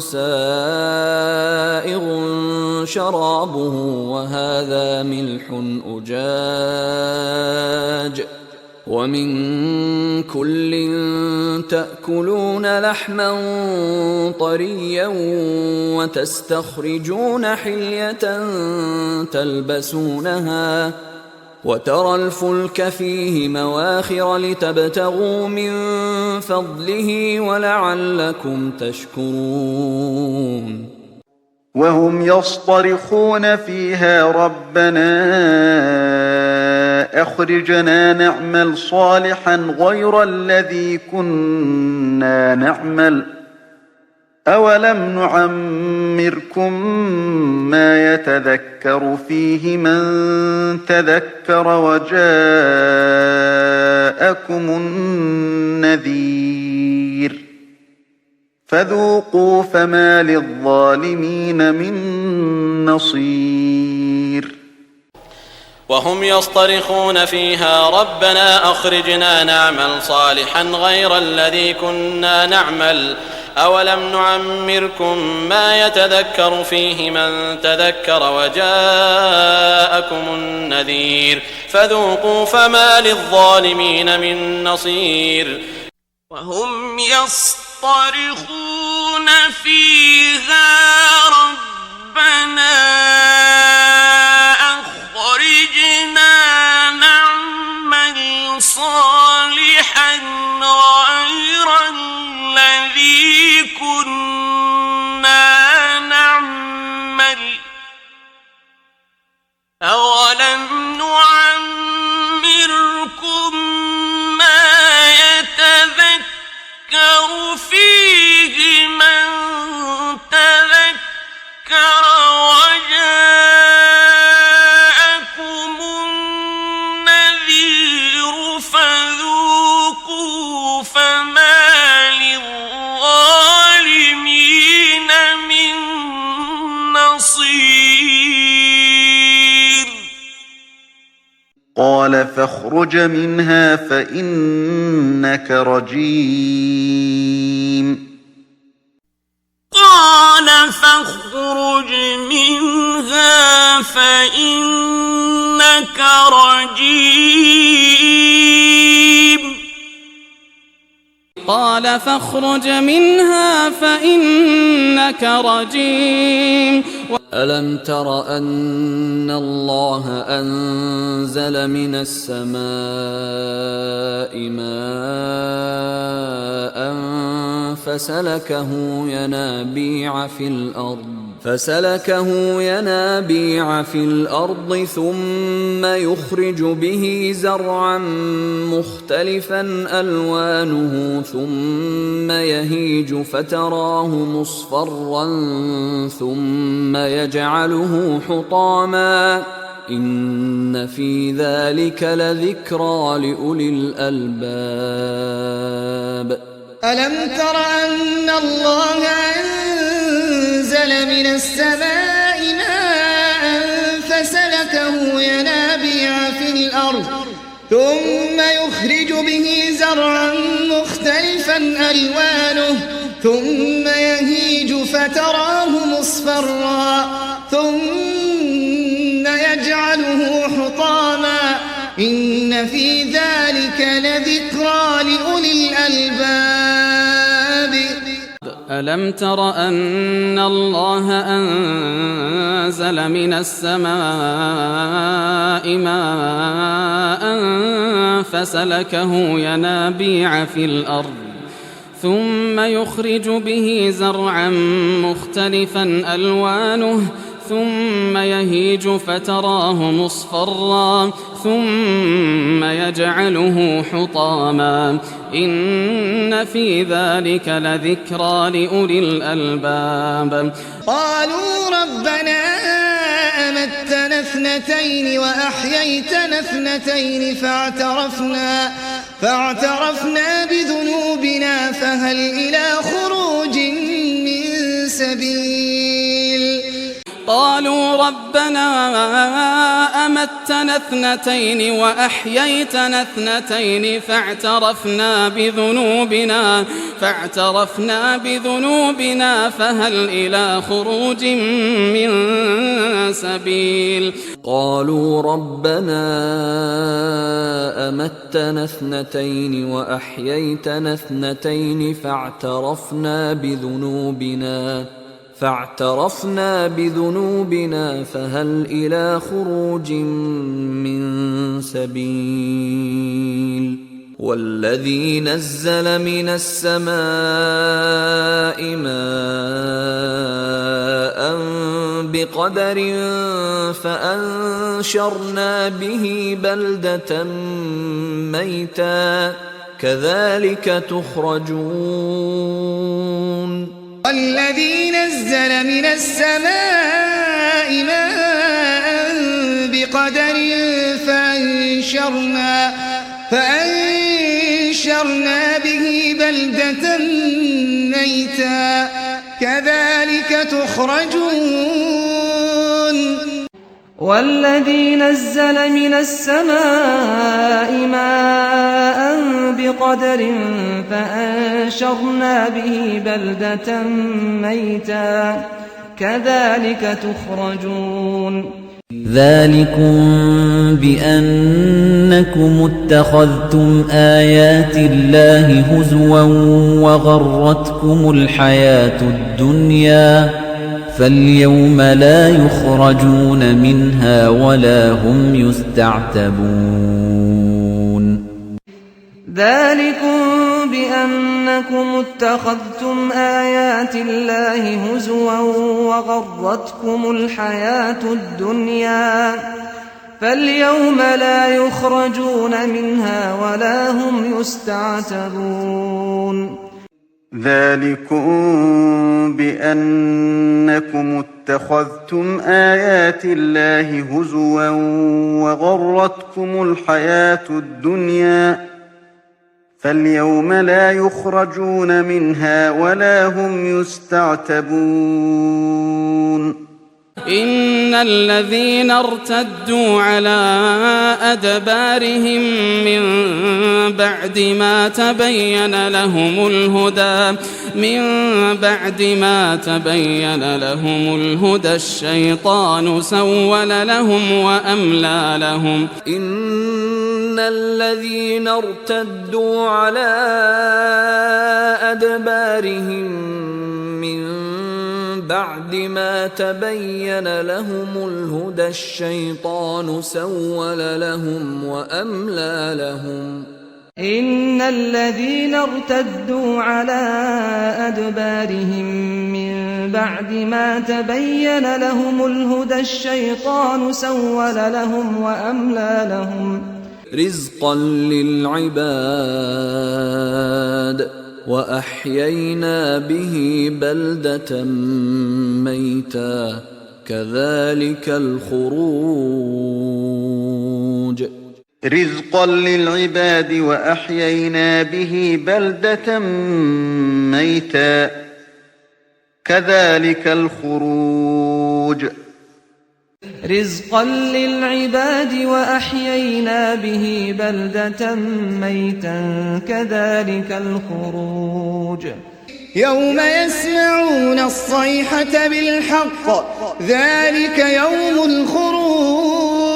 S2: سائغ شرابه وهذا ملح أجاج ومن كل تأكلون لحما طريا وتستخرجون حلية تلبسونها وترى الفلك فيه مواخر لتبتغوا من فضله ولعلكم تشكرون
S10: وهم يصطرخون فيها ربنا أخرجنا نعمل صالحا غير الذي كنا نعمل أولم نعمركم ما يتذكر فيه من تذكر وجاءكم النذير فذوقوا فما للظالمين من نصير
S4: وهم يصطرخون فيها ربنا أخرجنا نعمل صالحا غير الذي كنا نعمل أولم نعمركم ما يتذكر فيه من تذكر وجاءكم النذير فذوقوا فما للظالمين من نصير
S6: وهم يصطرخون فيها ربنا أخرجنا نعمل صالحا غير الذي كنا نعمل أولم نعمركم ما يتذكر فيه من تذكر وجاءكم النذير فذوقوا فما للظالمين من نصير
S10: قال فاخرج منها فإنك رجيم
S6: قال فاخرج منها فإنك رجيم
S8: قال فاخرج منها فإنك رجيم
S2: ألم تر أن الله أنزل من السماء ماء فسلكه ينابيع في الأرض ثم يخرج به زرعا مختلفا ألوانه ثم يهيج فتراه مصفرا ثم يجعله حطاما إن في ذلك لذكرى لأولي الألباب
S7: ألم تر أن الله أنزل من السماء ماء فسلكه ينابيع في الأرض ثم يخرج به زرعا مختلفا ألوانه ثم يهيج فتراه مصفرا ثم يجعله حطاما إن في ذلك لذكرى لأولي الألباب
S8: ألم تر أن الله أنزل من السماء ماء فسلكه ينابيع في الأرض ثم يخرج به زرعا مختلفا ألوانه ثم يهيج فتراه مصفرا ثم يجعله حطاما إن في ذلك لذكرى لأولي الألباب
S7: قالوا ربنا أمتنا اثنتين وأحييتنا اثنتين فاعترفنا بذنوبنا فهل إلى خروج من سبيل
S8: قالوا ربنا أمتنا اثنتين وأحييتنا اثنتين فاعترفنا بذنوبنا فهل إلى خروج من سبيل
S5: قالوا ربنا أمتنا اثنتين وأحييتنا اثنتين فاعترفنا بذنوبنا فهل إلى خروج من سبيل والذي نزل من السماء ماء بقدر فأنشرنا به بلدة ميتا كذلك تخرجون
S7: والذي نزل من السماء ماء بقدر فأنشرنا به بلدة ميتا كذلك تخرجون
S3: والذي نزل من السماء ماء بقدر فأنشرنا به بلدة ميتا كذلك تخرجون
S5: ذلكم بأنكم اتخذتم آيات الله هزوا وغرتكم الحياة الدنيا فاليوم لا يخرجون منها ولا هم يستعتبون
S3: ذلكم بأنكم اتخذتم آيات الله هزوا وغرتكم الحياة الدنيا فاليوم لا يخرجون منها ولا هم يستعتبون
S10: ذلكم بأنكم اتخذتم آيات الله هزوا وغرتكم الحياة الدنيا فاليوم لا يخرجون منها ولا هم يستعتبون
S8: إن الذين ارتدوا على أدبارهم من بعد ما تبين لهم الهدى الشيطان سول لهم وأملى لهم
S5: إن الذين ارتدوا على أدبارهم من بعد ما تبين لهم الهدى الشيطان سول لهم وأملى لهم
S3: إن الذين ارتدوا على أدبارهم من بعد ما تبين لهم الهدى الشيطان سول لهم وأملى لهم
S5: رزقا للعباد وأحيينا به بلدة ميتا كذلك الخروج
S10: رزقا للعباد وأحيينا به بلدة ميتا كذلك الخروج
S3: رزقا للعباد وأحيينا به بلدة ميتا كذلك الخروج
S7: يوم يسمعون الصيحة بالحق ذلك يوم الخروج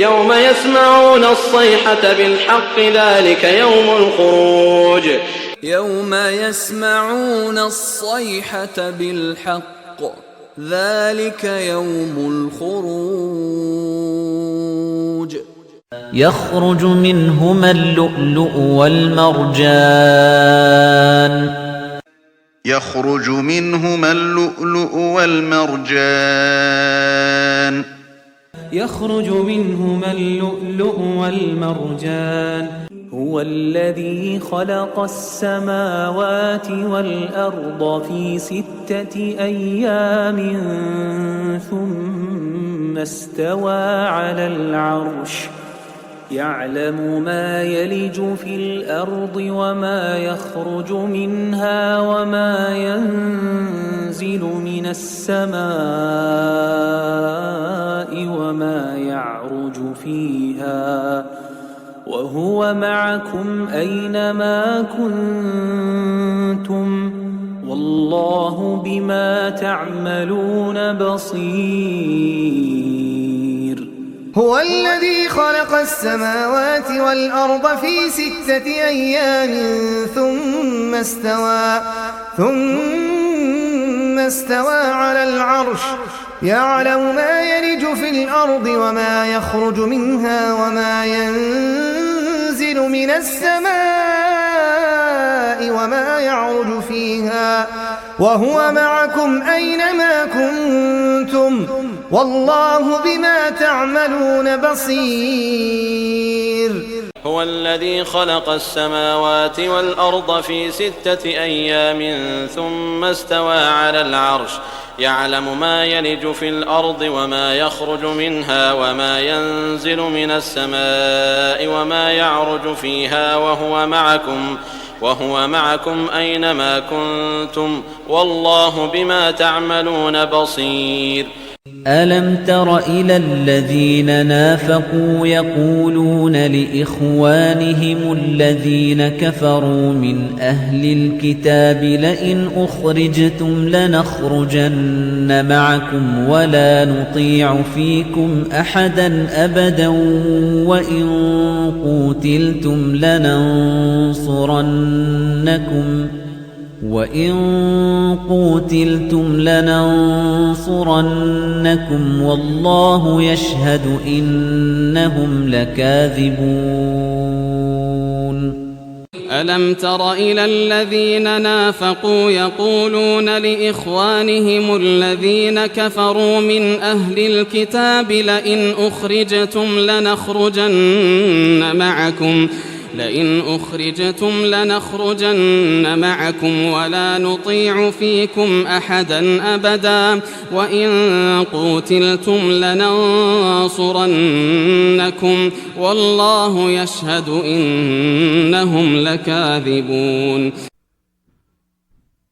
S4: يوم يسمعون الصيحة بالحق ذلك يوم الخروج
S5: يوم يسمعون الصيحة بالحق ذلك يوم الخروج
S12: يخرج منهما اللؤلؤ والمرجان
S10: يخرج منهما اللؤلؤ والمرجان
S9: يخرج منهما اللؤلؤ والمرجان هو الذي خلق السماوات والأرض في 6 أيام ثم استوى على العرش يعلم ما يلج في الأرض وما يخرج منها وما ينزل من السماء وما يعرج فيها وهو معكم أينما كنتم والله بما تعملون بصير
S7: هو الذي خلق السماوات والأرض في 6 أيام ثم استوى على العرش يعلم ما يلج في الأرض وما يخرج منها وما ينزل من السماء وما يعرج فيها وهو معكم أينما كنتم والله بما تعملون بصير
S4: هو الذي خلق السماوات والأرض في 6 أيام ثم استوى على العرش يعلم ما يلج في الأرض وما يخرج منها وما ينزل من السماء وما يعرج فيها وهو معكم أينما كنتم والله بما تعملون بصير
S12: ألم تر إلى الذين نافقوا يقولون لإخوانهم الذين كفروا من أهل الكتاب لئن أخرجتم لنخرجن معكم ولا نطيع فيكم أحدا أبدا وإن قوتلتم لننصرنكم والله يشهد إنهم لكاذبون
S8: ألم تر إلى الذين نافقوا يقولون لإخوانهم الذين كفروا من أهل الكتاب لئن أخرجتم لنخرجن معكم ولا نطيع فيكم أحدا أبدا وإن قوتلتم لننصرنكم والله يشهد إنهم لكاذبون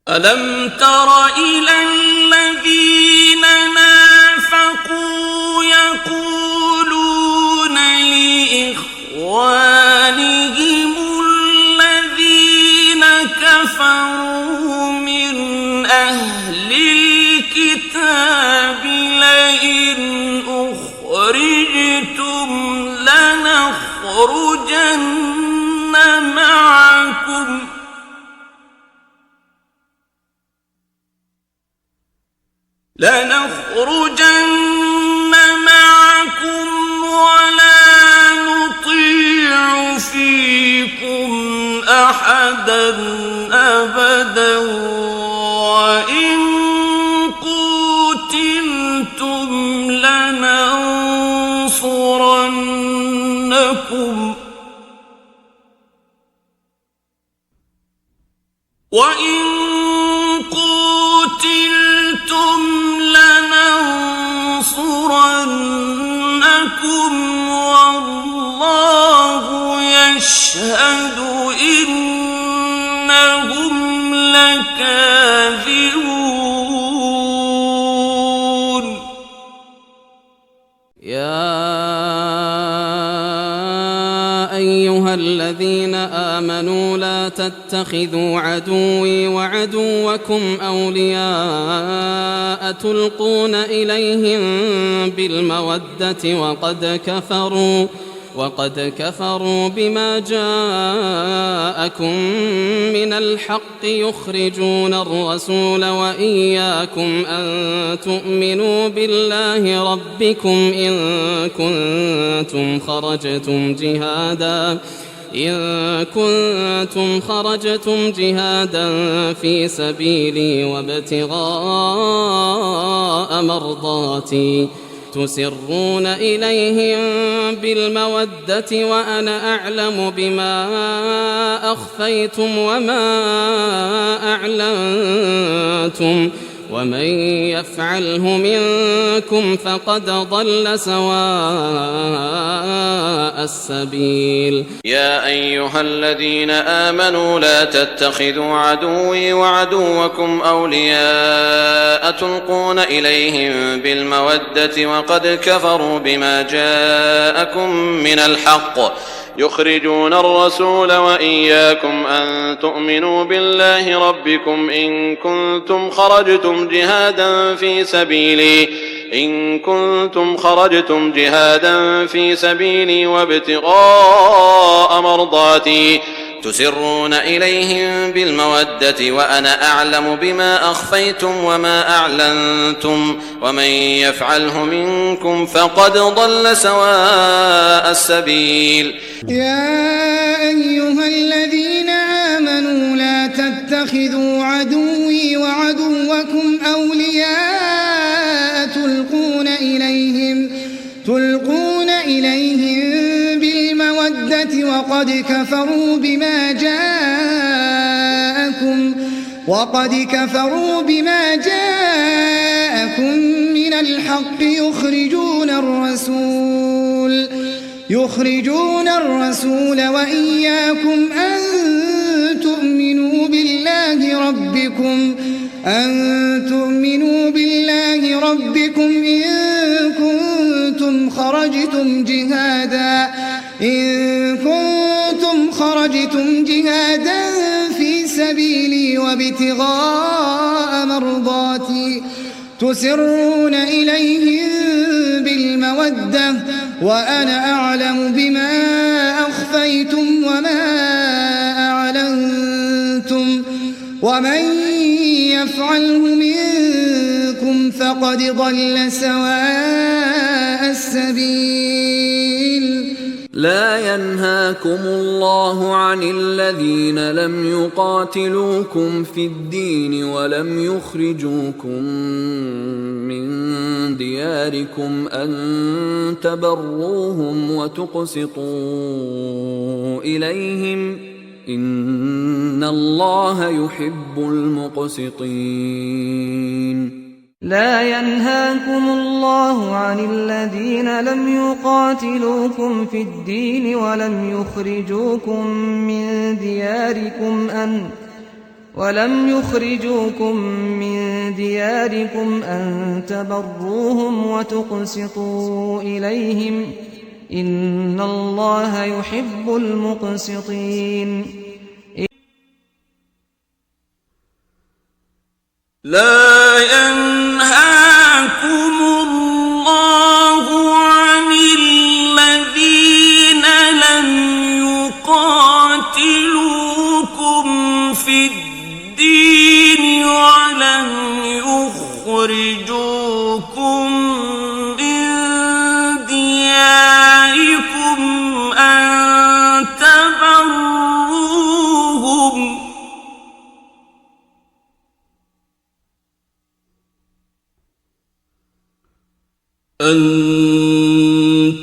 S6: ألم تر إلى الذين نافقوا يقولون لإخوانهم الذين كفروا من أهل الكتاب لئن أخرجتم لنخرجن معكم ولا نطيع فيكم أحدا أبدا وإن قوتلتم لننصرنكم والله والله يشهد إنهم لكاذبون
S8: يا أيها الذين آمنوا لا تتخذوا عدوي وعدوكم أولياء تلقون إليهم بالمودة وقد كفروا بما جاءكم من الحق يخرجون الرسول وإياكم أن تؤمنوا بالله ربكم إن كنتم خرجتم جهادا في سبيلي وابتغاء مرضاتي تسرون إليهم بالمودة وأنا أعلم بما أخفيتم وما أعلنتم ومن يفعله منكم فقد ضل سواء السبيل
S4: يا أيها الذين آمنوا لا تتخذوا عدوي وعدوكم أولياء تلقون إليهم بالمودة وقد كفروا بما جاءكم من الحق يخرجون الرسول وإياكم أن تؤمنوا بالله ربكم إن كنتم خرجتم جهادا في سبيلي وابتغاء مرضاتي تسرون إليهم بالمودة وأنا أعلم بما أخفيتم وما أعلنتم ومن يفعله منكم فقد ضل سواء السبيل
S11: يا أيها الذين آمنوا لا تتخذوا عدوي وعدوكم أولياء تلقون إليهم بالمودة وقد كفروا بما جاءكم من الحق يخرجون الرسول وإياكم أن تؤمنوا بالله ربكم إن كنتم خرجتم جهادا في سبيلي وابتغاء مرضاتي تسرون إليهم بالمودة وأنا أعلم بما أخفيتم وما أعلنتم ومن يفعله منكم فقد ضل سواء السبيل
S5: لا ينهاكم الله عن الذين لم يقاتلوكم في الدين ولم يخرجوكم من دياركم أن تبروهم وتقسطوا إليهم إن الله يحب المقسطين
S3: لا ينهاكم الله عن الذين لم يقاتلوكم في الدين ولم يخرجوكم من دياركم أن تبروهم وتقسطوا إليهم إن الله يحب المقسطين
S6: لا ينهاكم الله عن الذين لم يقاتلوكم في الدين ولم يخرجوكم من دياركم أن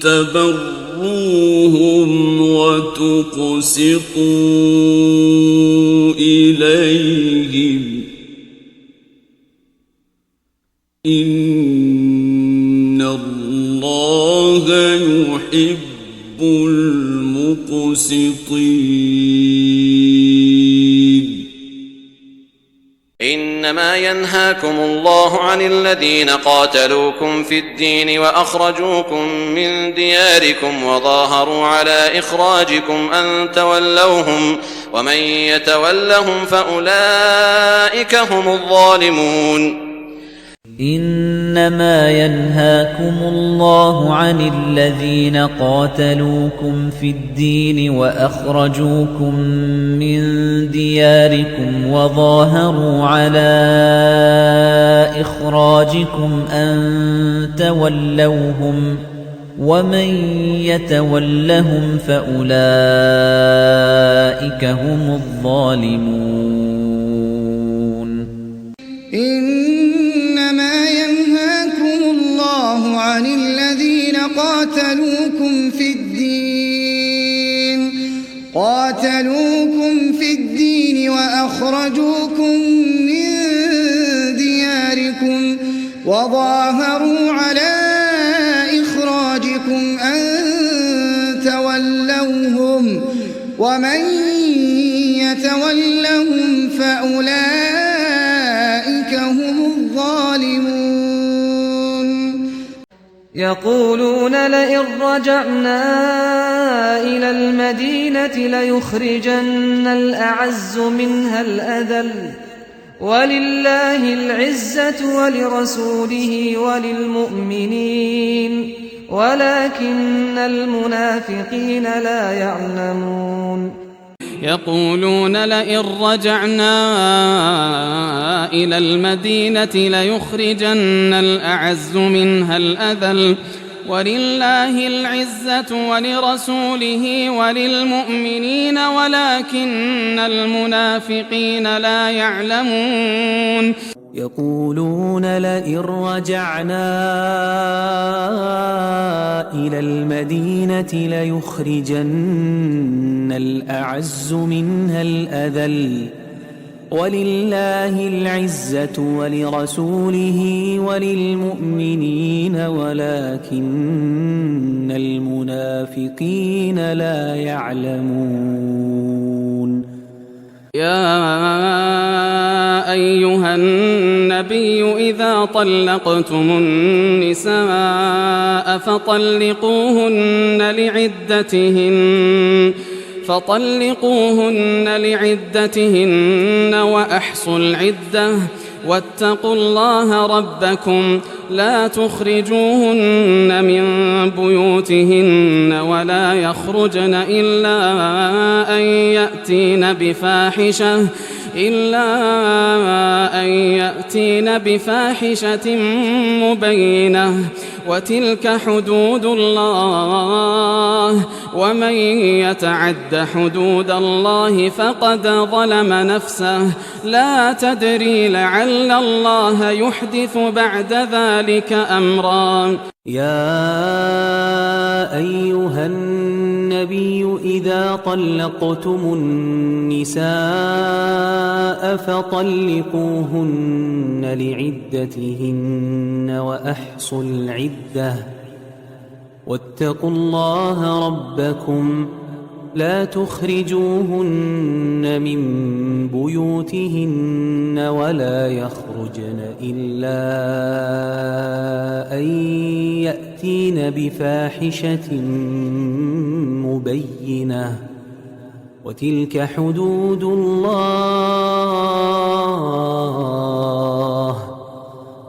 S6: تبروهم وتقسطوا إليهم إن الله يحب مقسطين
S4: إنما ينهاكم الله عن الذين قاتلوكم في الدين وأخرجوكم من دياركم وظاهروا على إخراجكم أن تولوهم ومن يتولهم فأولئك هم الظالمون
S12: إنما ينهاكم الله عن الذين قاتلوكم في الدين وأخرجوكم من دياركم وظاهروا على إخراجكم أن تولوهم ومن يتولهم فأولئك هم الظالمون
S11: إنما ينهاكم الله عن الذين قاتلوكم في الدين وأخرجوكم من دياركم وظاهروا على إخراجكم أن تولوهم ومن يتولهم فأولئك هم الظالمون
S3: يقولون لئن رجعنا إلى المدينة ليخرجن الأعز منها الأذل ولله العزة ولرسوله وللمؤمنين ولكن المنافقين لا يعلمون
S8: يقولون لئن رجعنا إلى المدينة ليخرجن الأعز منها الأذل ولله العزة ولرسوله وللمؤمنين ولكن المنافقين لا يعلمون
S9: يقولون لئن رجعنا إلى المدينة ليخرجن الأعز منها الأذل ولله العزة ولرسوله وللمؤمنين ولكن المنافقين لا يعلمون
S8: يا أيها النبي إذا طلقتم النساء فطلقوهن لعدتهن وأحصوا العدة واتقوا الله ربكم لا تخرجوهن من بيوتهن ولا يخرجن إلا أن يأتين بفاحشة مبينة وتلك حدود الله ومن يتعد حدود الله فقد ظلم نفسه لا تدري لعل الله يحدث بعد ذلك أمرا
S9: يا أيها النبي إذا طلقتم النساء فطلقوهن لعدتهن وأحصوا العدة واتقوا الله ربكم لا تخرجوهن من بيوتهن ولا يخرجن إلا أن يأتين بفاحشة مبينة وتلك حدود الله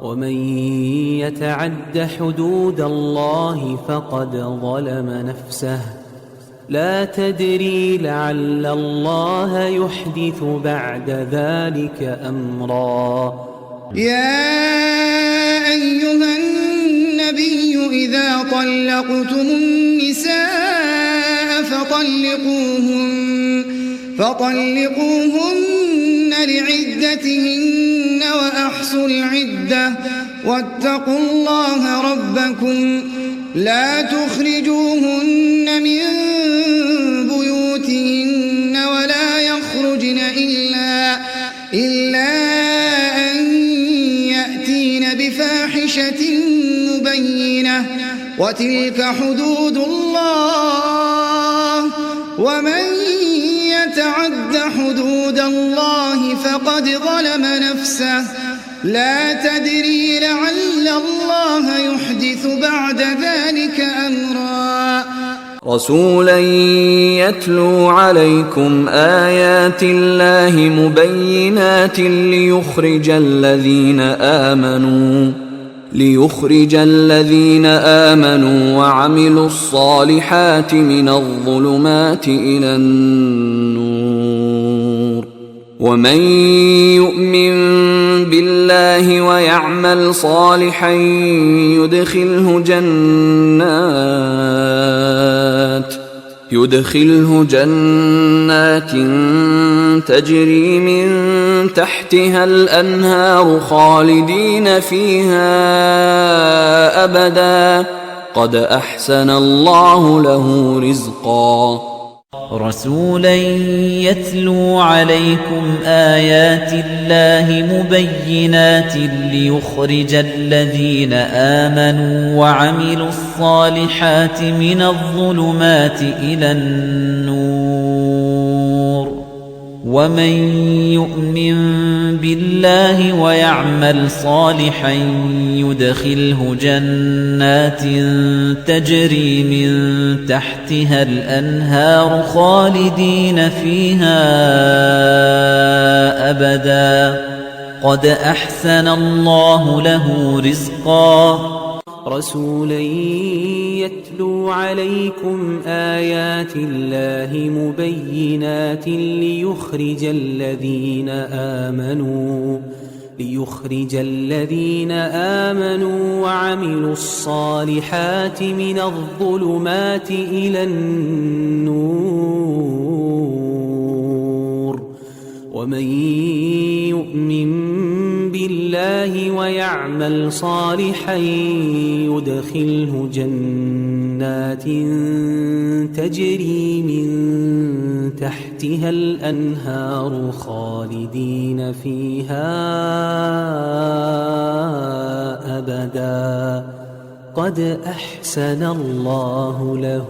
S9: ومن يتعد حدود الله فقد ظلم نفسه لا تدري لعل الله يحدث بعد ذلك أمرا
S11: يا أيها النبي إذا طلقتم النساء فطلقوهن لعدتهن وأحصوا العدة واتقوا الله ربكم لا تخرجوهن من بيوتهن ولا يخرجن إلا أن يأتين بفاحشة مبينة وتلك حدود الله ومن يتعد حدود الله فقد ظلم نفسه لا تدري لعل الله يحدث بعد ذلك أمرا
S5: رسولا يتلو عليكم آيات الله مبينات ليخرج الذين آمنوا وعملوا الصالحات من الظلمات إلى النور ومن يؤمن بالله ويعمل صالحا يدخله جنات تجري من تحتها الأنهار خالدين فيها أبدا قد أحسن الله له رزقا
S12: رسولا يتلو عليكم آيات الله مبينات ليخرج الذين آمنوا وعملوا الصالحات من الظلمات إلى النور ومن يؤمن بالله ويعمل صالحا يدخله جنات تجري من تحتها الأنهار خالدين فيها أبدا قد أحسن الله له رزقا
S9: رسولا يتلو عليكم آيات الله مبينات ليخرج الذين آمنوا وعملوا الصالحات من الظلمات إلى النور ومن يؤمن بالله ويعمل صالحا يدخله جنات تجري من تحتها الأنهار خالدين فيها أبدا قد أحسن الله له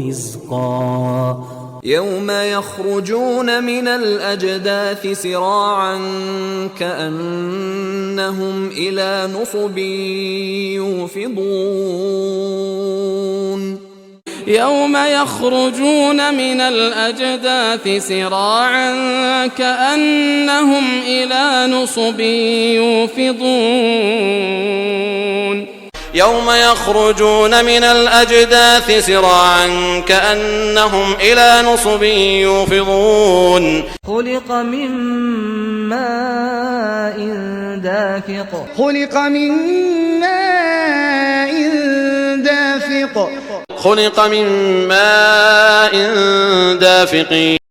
S9: رزقا
S5: يوم يخرجون من الأجداث سراعا كأنهم إلى نصب يوفضون
S8: يوم يخرجون من الأجداث سراعا كأنهم إلى نصب يوفضون
S4: يوم يخرجون من الأجداث سراعا كأنهم إلى نصب يوفضون
S3: خلق من ماء دافق
S4: خلق من ماء دافق